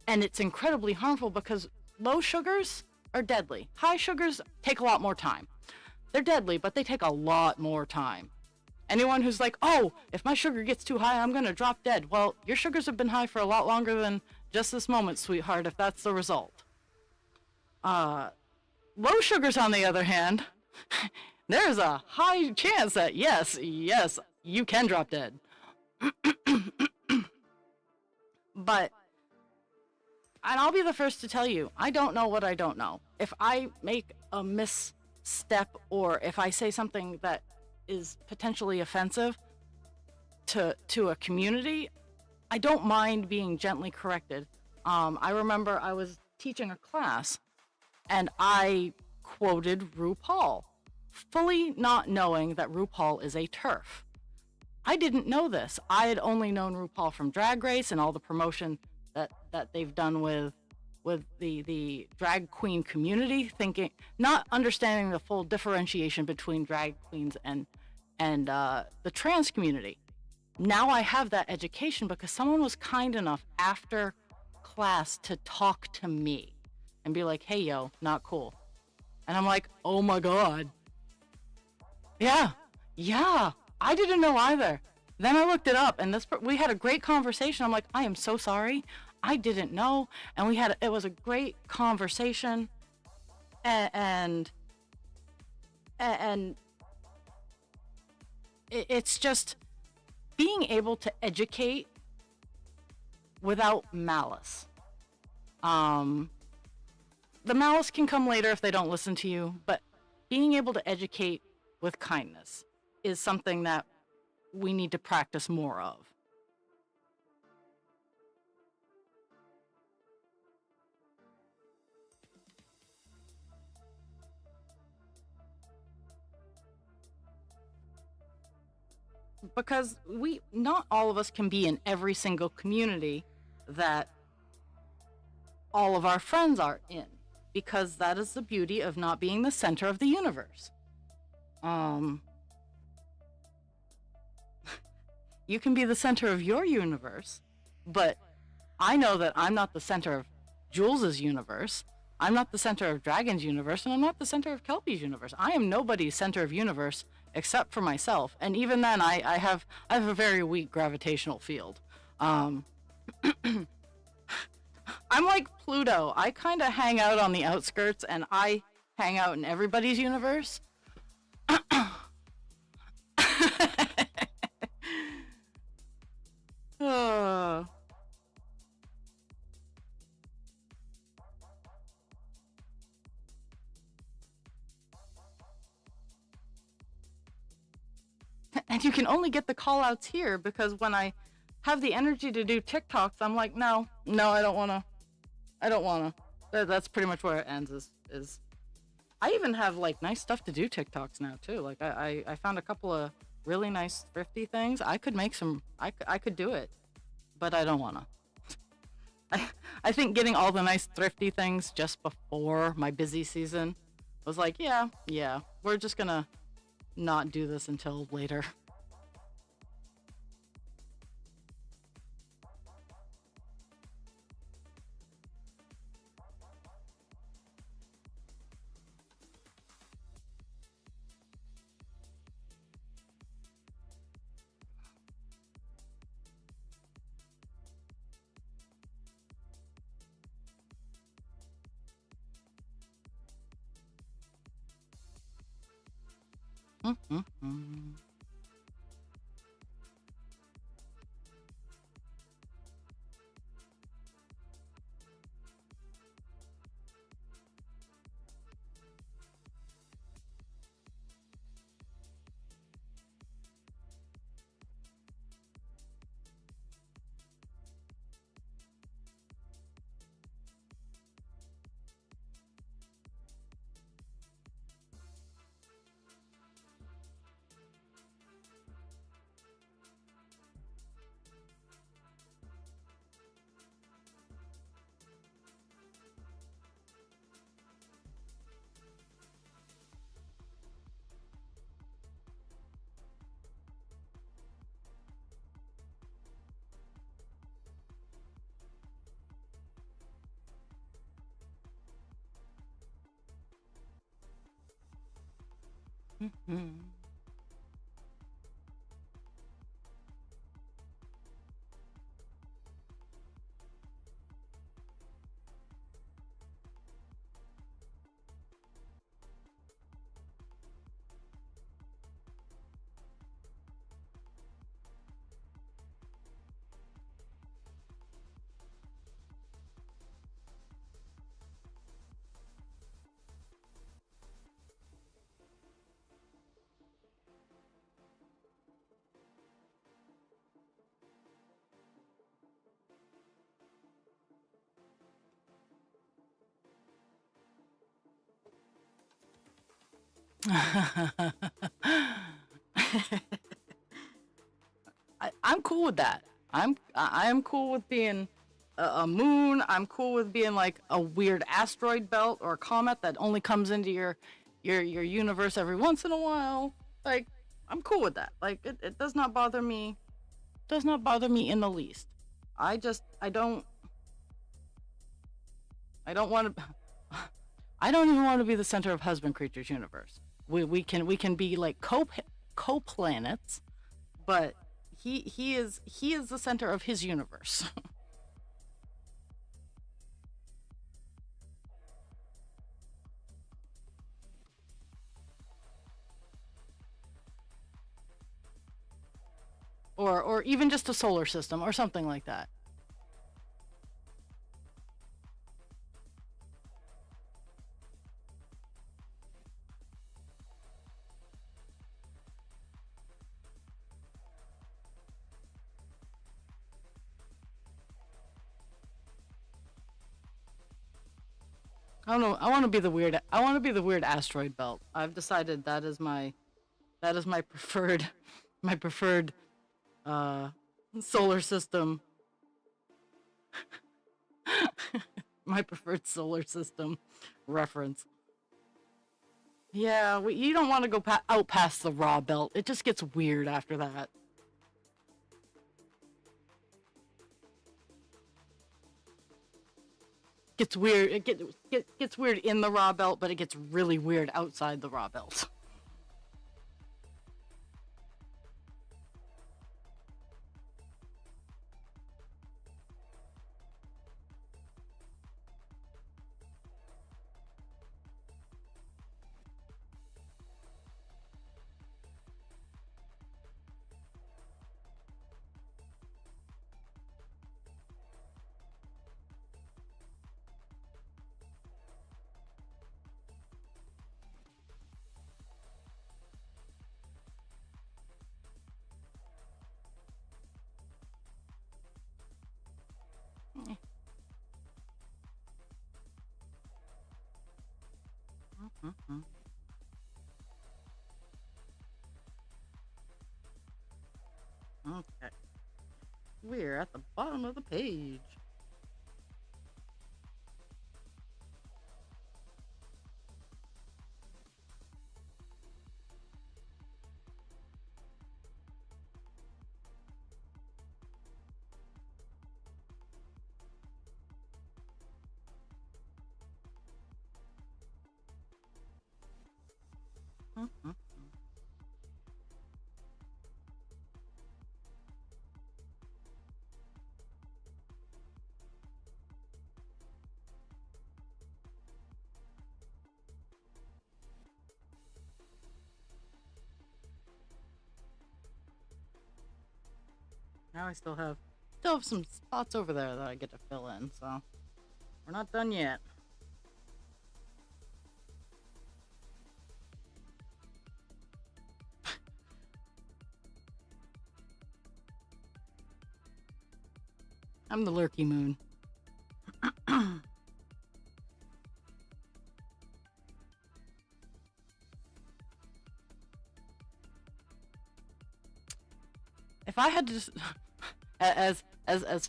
And it's incredibly harmful because low sugars are deadly. High sugars take a lot more time. They're deadly, but they take a lot more time. Anyone who's like, oh, if my sugar gets too high, I'm going to drop dead. Well, your sugars have been high for a lot longer than just this moment, sweetheart, if that's the result. Low sugars, on the other hand, there's a high chance that, yes, you can drop dead. But, and I'll be the first to tell you, I don't know what I don't know. If I make a misstep or if I say something that is potentially offensive to a community, I don't mind being gently corrected. I remember I was teaching a class and I quoted RuPaul, fully not knowing that RuPaul is a TERF. I didn't know this. I had only known RuPaul from Drag Race and all the promotion that they've done with the drag queen community, not understanding the full differentiation between drag queens and the trans community. Now I have that education because someone was kind enough after class to talk to me and be like, hey, yo, not cool. And I'm like, oh my God. Yeah, I didn't know either. Then I looked it up and we had a great conversation. I'm like, I am so sorry. I didn't know. And it was a great conversation. And it's just being able to educate without malice. The malice can come later if they don't listen to you, but being able to educate with kindness is something that we need to practice more of. Because not all of us can be in every single community that all of our friends are in, because that is the beauty of not being the center of the universe. You can be the center of your universe, but I know that I'm not the center of Jules's universe. I'm not the center of Dragon's universe, and I'm not the center of Kelpie's universe. I am nobody's center of universe except for myself. And even then, I have a very weak gravitational field. I'm like Pluto. I kind of hang out on the outskirts, and I hang out in everybody's universe. And you can only get the call outs here because when I have the energy to do TikToks, I'm like, no, I don't want to. That's pretty much where it ends is I even have like nice stuff to do TikToks now too. Like I found a couple of really nice thrifty things. I could make some, I could do it, but I don't want to. I think getting all the nice thrifty things just before my busy season was like, yeah, we're just gonna not do this until later. Mm-hmm. I'm cool with that. I am cool with being a moon. I'm cool with being like a weird asteroid belt or a comet that only comes into your universe every once in a while. Like I'm cool with that. Like it does not bother me. Does not bother me in the least. I don't want to I don't even want to be the center of Husband Creatures universe. We can be like co planets, but he is the center of his universe. Or even just a solar system or something like that. I don't know. I want to be the weird. I want to be the weird asteroid belt. I've decided that is my preferred my preferred uh solar system. My preferred solar system reference. Yeah, you don't want to go out past the raw belt. It just gets weird after that. Gets weird. It gets weird in the raw belt, but it gets really weird outside the raw belt. Okay, we're at the bottom of the page. Now I still have some spots over there that I get to fill in. So we're not done yet. I'm the lurky moon. If I had to, as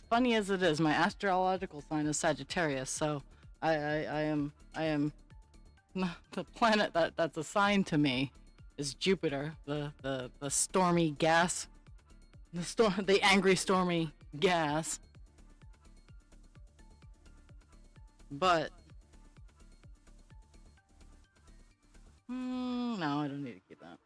funny as it is, my astrological sign is Sagittarius, so I am the planet that's assigned to me is Jupiter, the stormy gas, the angry stormy gas. But No, I don't need to keep that.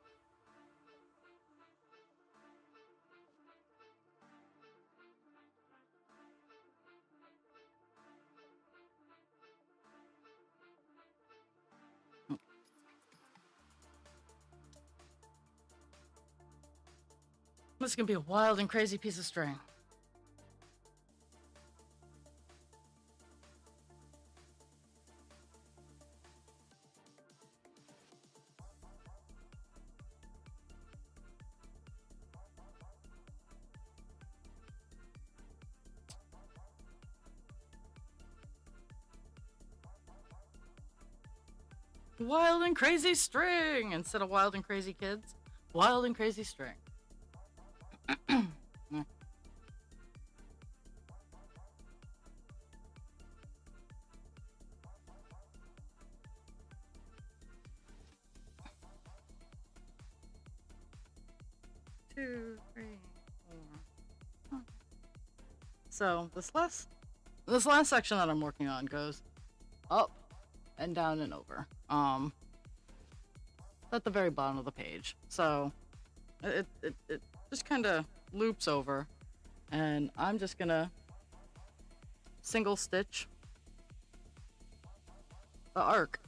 This is gonna be a wild and crazy piece of string. Wild and crazy string instead of wild and crazy kids. Wild and crazy string. 2, 3, 4. So this last section that I'm working on goes up and down and over. At the very bottom of the page. So it just kind of loops over, and I'm just gonna single stitch the arc.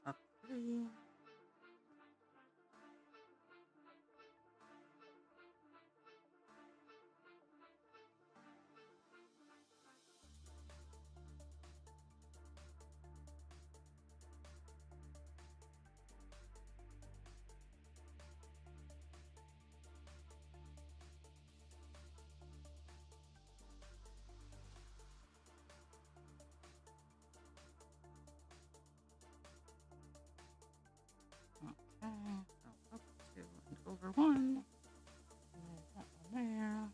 Up 3. Okay, so up 2 and over 1. And that one there.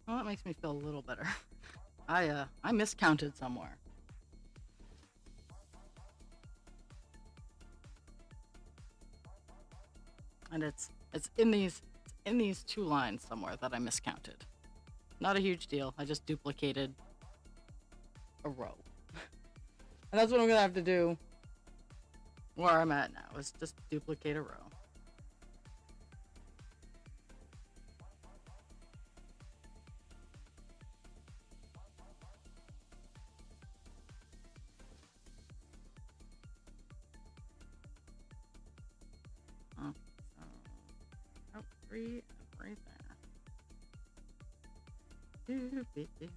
Well, that makes me feel a little better. I miscounted somewhere. And it's in these 2 lines somewhere that I miscounted. Not a huge deal. I just duplicated a row. And that's what I'm gonna have to do where I'm at now, is just duplicate a row. So, 3 right there.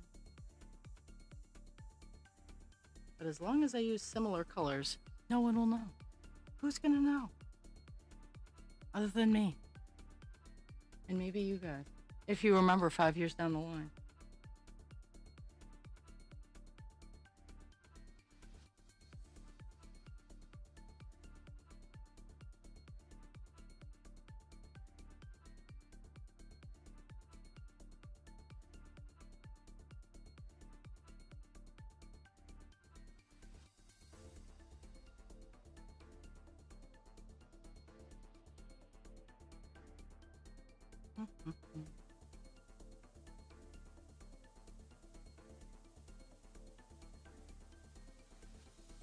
But as long as I use similar colors, no one will know. Who's gonna know? Other than me. And maybe you guys. If you remember 5 years down the line.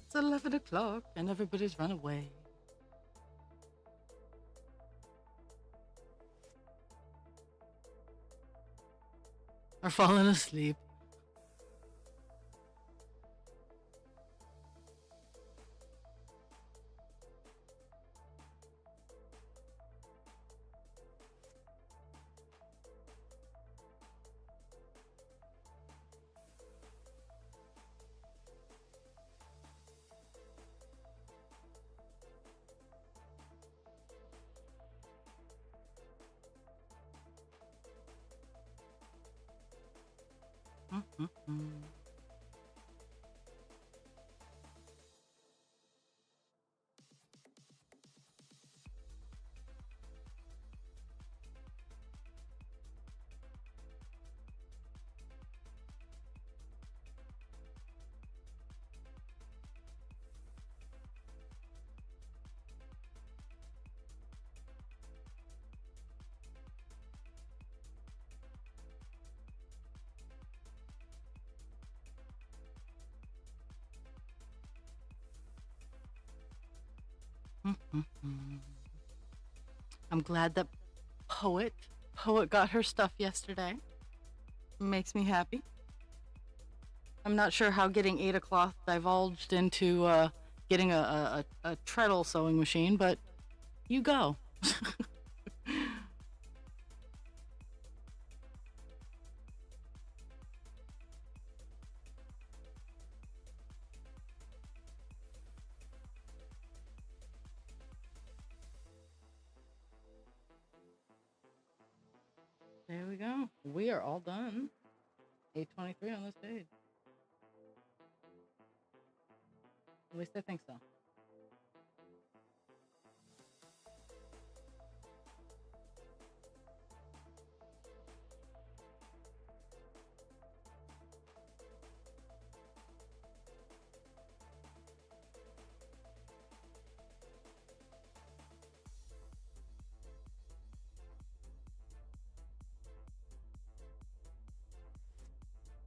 It's 11 o'clock and everybody's run away. Or falling asleep. I'm glad that Poet got her stuff yesterday. Makes me happy. I'm not sure how getting Ada Cloth divulged into getting a treadle sewing machine, but you go. There we go. We are all done. 8:23 on this page. At least I think so.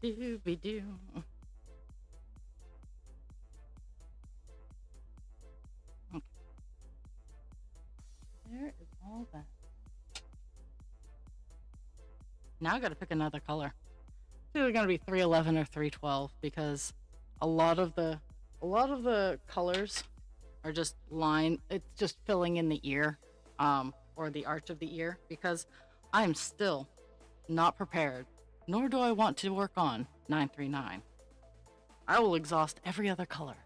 Dooby-doo. Okay. There is all that. Now I gotta pick another color. It's either gonna be 311 or 312 because a lot of the colors are just it's just filling in the ear, or the arch of the ear, because I'm still not prepared, nor do I want to work on 939. I will exhaust every other color.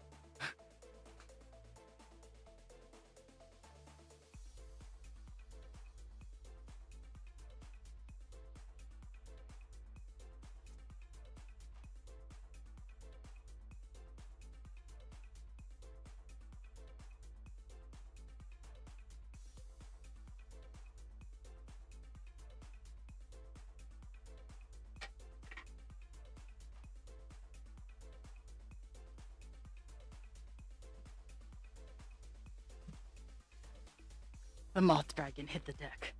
The moth dragon hit the deck.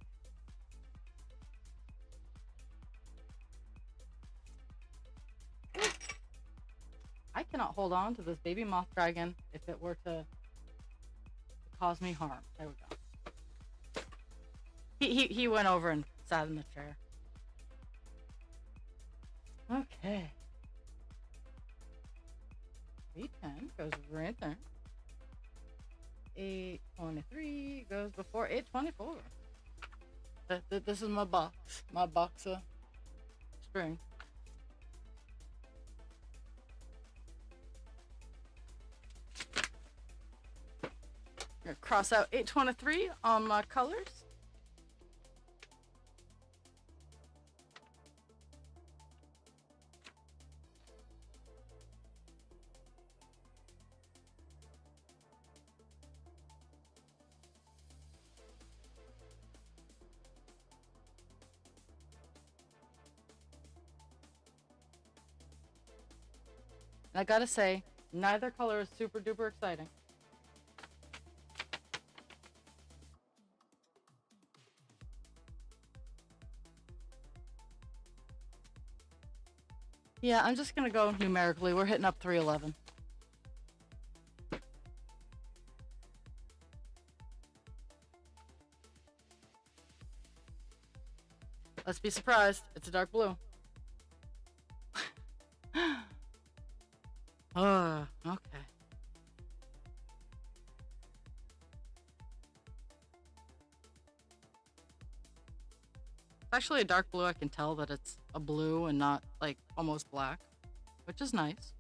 I cannot hold on to this baby moth dragon if it were to cause me harm. There we go. He went over and sat in the chair. Okay. 810 goes right there. 823 goes before 824. This is my box of string. I'm gonna cross out 823 on my colors. And I gotta say, neither color is super duper exciting. Yeah, I'm just gonna go numerically. We're hitting up 311. Let's be surprised. It's a dark blue. Oh, okay. It's actually a dark blue. I can tell that it's a blue and not like almost black, which is nice.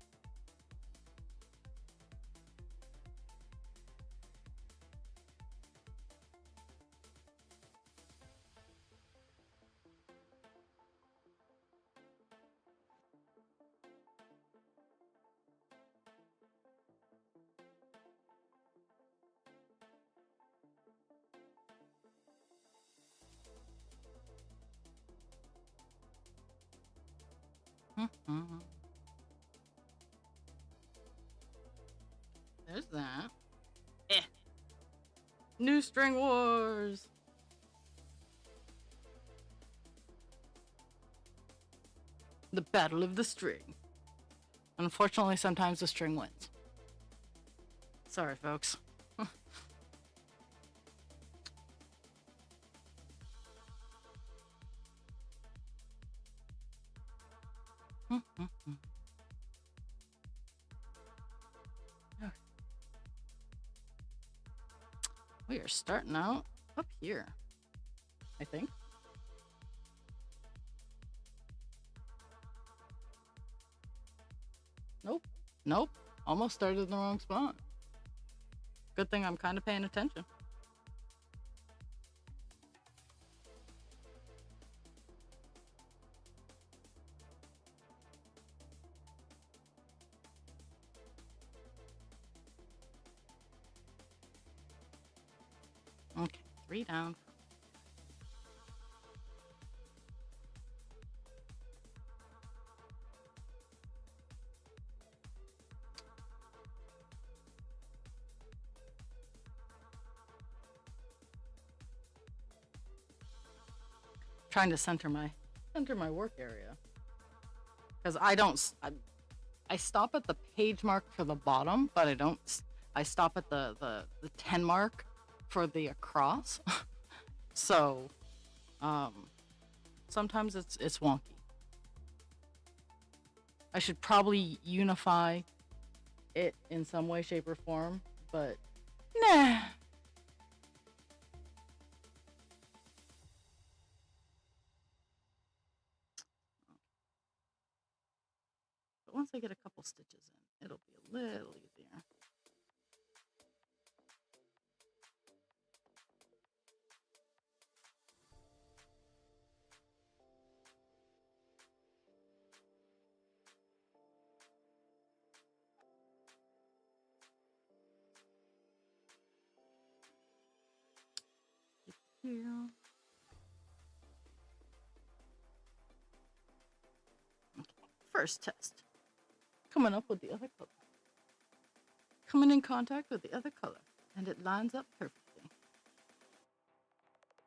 There's that. New String Wars. The Battle of the String. Unfortunately, sometimes the string wins. Sorry, folks. Okay. We are starting out up here, I think. Nope. Nope. Almost started in the wrong spot. Good thing I'm kind of paying attention. Okay, 3 down. Trying to center my work area, because I stop at the page mark for the bottom, but I stop at the 10 mark for the across. So sometimes it's wonky. I should probably unify it in some way, shape, or form, but nah. But once I get a couple stitches in, it'll be a little easier. Here. Okay. First test. Coming up with the other color. Coming in contact with the other color, and it lines up perfectly.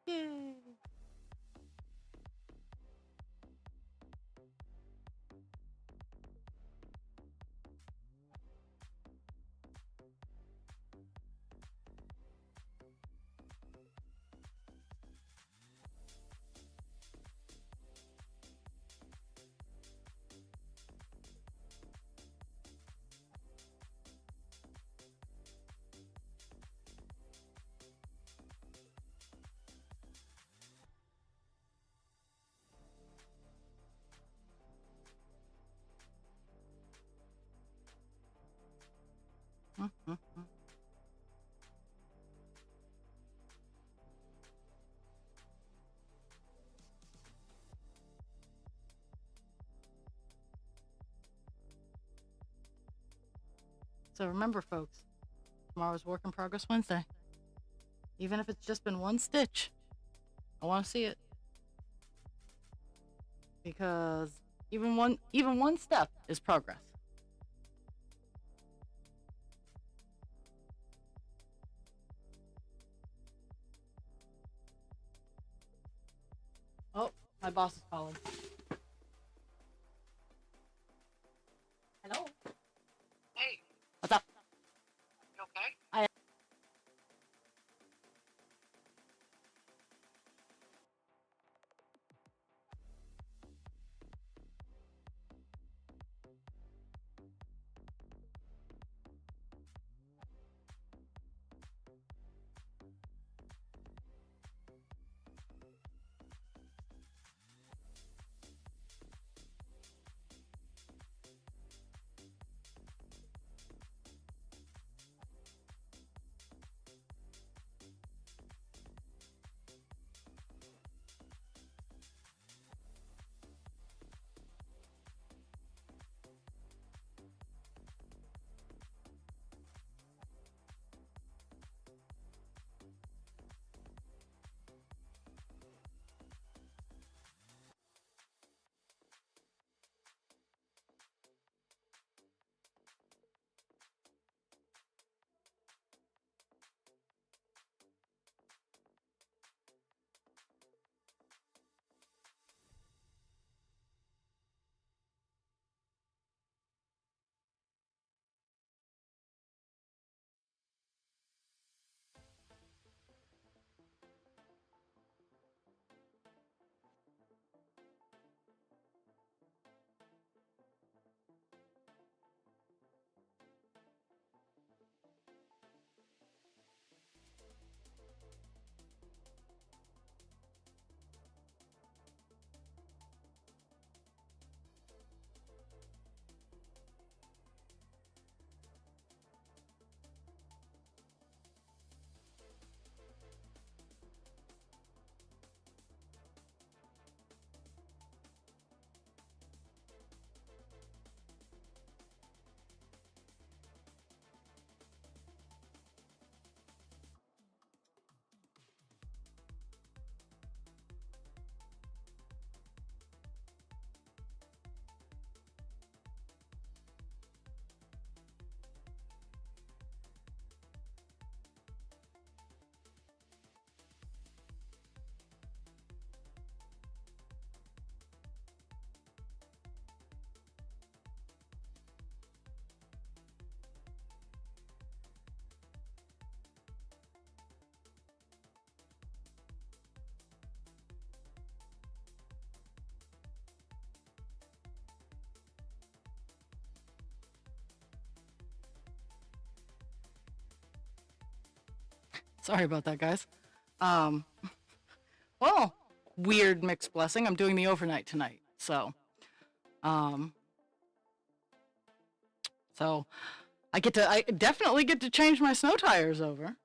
Yay! Mm-hmm. So remember, folks, tomorrow's Work in Progress Wednesday. Even if it's just been one stitch, I want to see it, because even one step is progress. Oh, my boss is calling. Hello. Hey, What's up? you okay? Sorry about that, guys. Um, well, weird mixed blessing. I'm doing the overnight tonight, um, so I definitely get to change my snow tires over.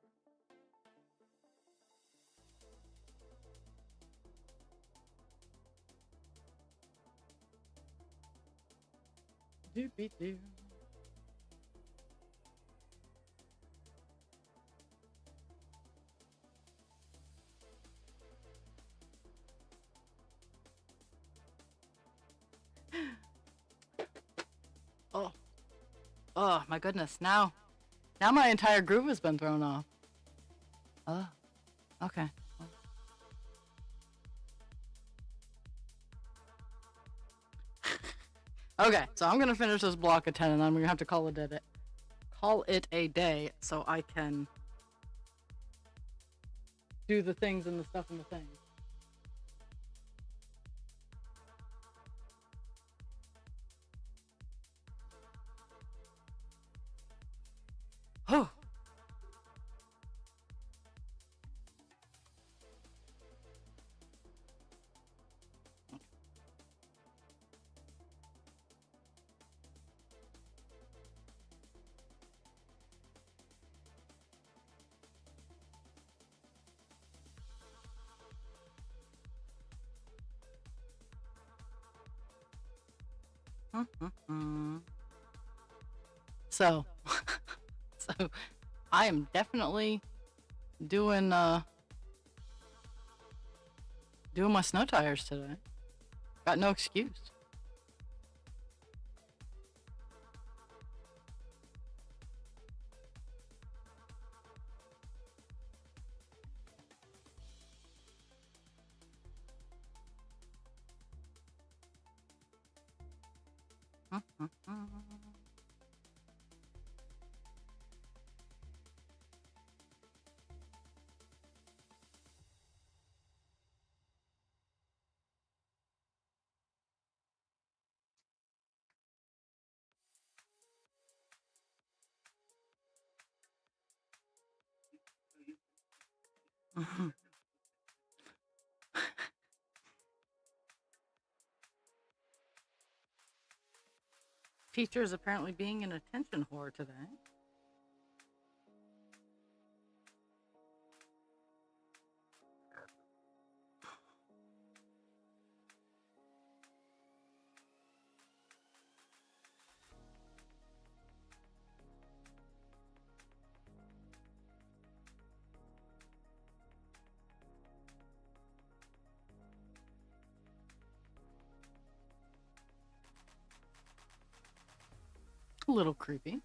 Doopy-doo. Oh, oh my goodness! Now my entire groove has been thrown off. Oh, okay. Okay, so I'm gonna finish this block of 10, and I'm gonna have to call it a day, so I can do the things and the stuff and the things. Oh. So, so I am definitely doing doing my snow tires today. Got no excuse. Teacher is apparently being an attention whore today. A little creepy.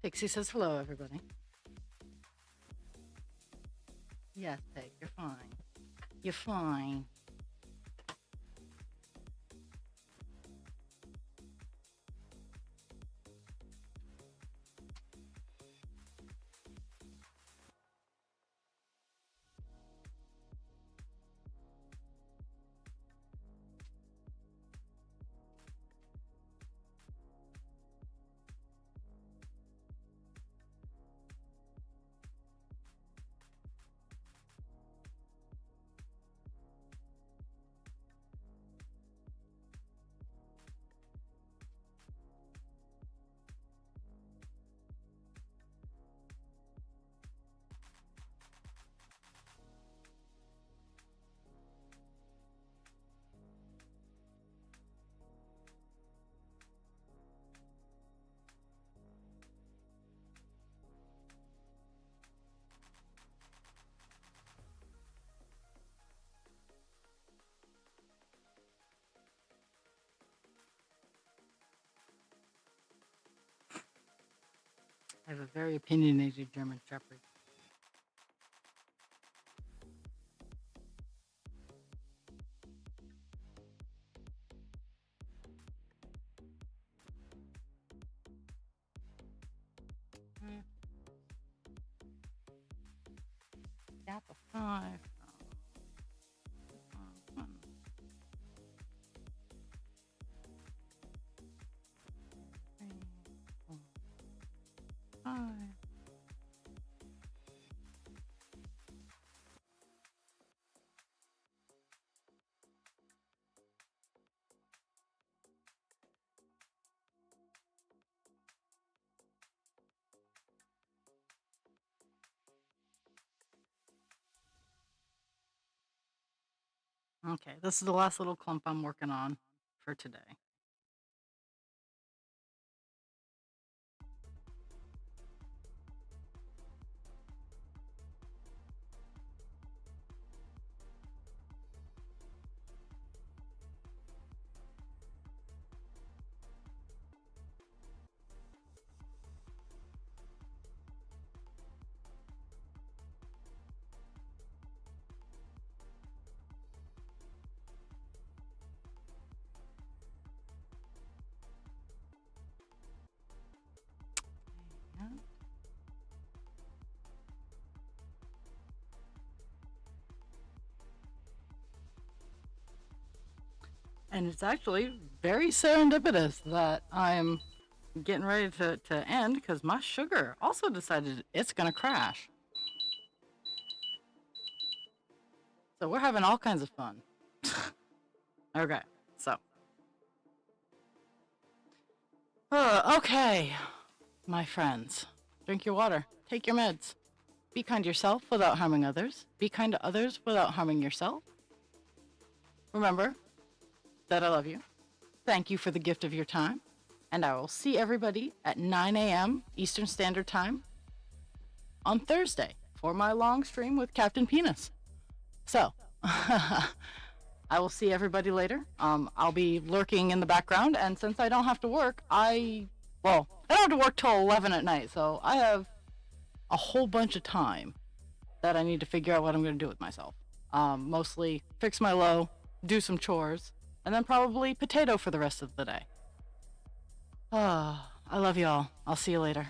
Pixie says hello, everybody. Yes, Peg, you're fine. You're fine. I have a very opinionated German Shepherd. gap of 5 from 1. Three, 4, 5. Okay, this is the last little clump I'm working on for today. Yeah. And it's actually very serendipitous that I'm getting ready to end because my sugar also decided it's going to crash. So we're having all kinds of fun. Okay, so. Okay, my friends. Drink your water. Take your meds. Be kind to yourself without harming others. Be kind to others without harming yourself. Remember that I love you. Thank you for the gift of your time. And I will see everybody at 9 a.m. Eastern Standard Time on Thursday for my long stream with Captain Penis. So, I will see everybody later. I'll be lurking in the background, and since I don't have to work, I don't have to work till 11 at night, so I have a whole bunch of time that I need to figure out what I'm going to do with myself. Mostly fix my low, do some chores, and then probably potato for the rest of the day. I love you all. I'll see you later.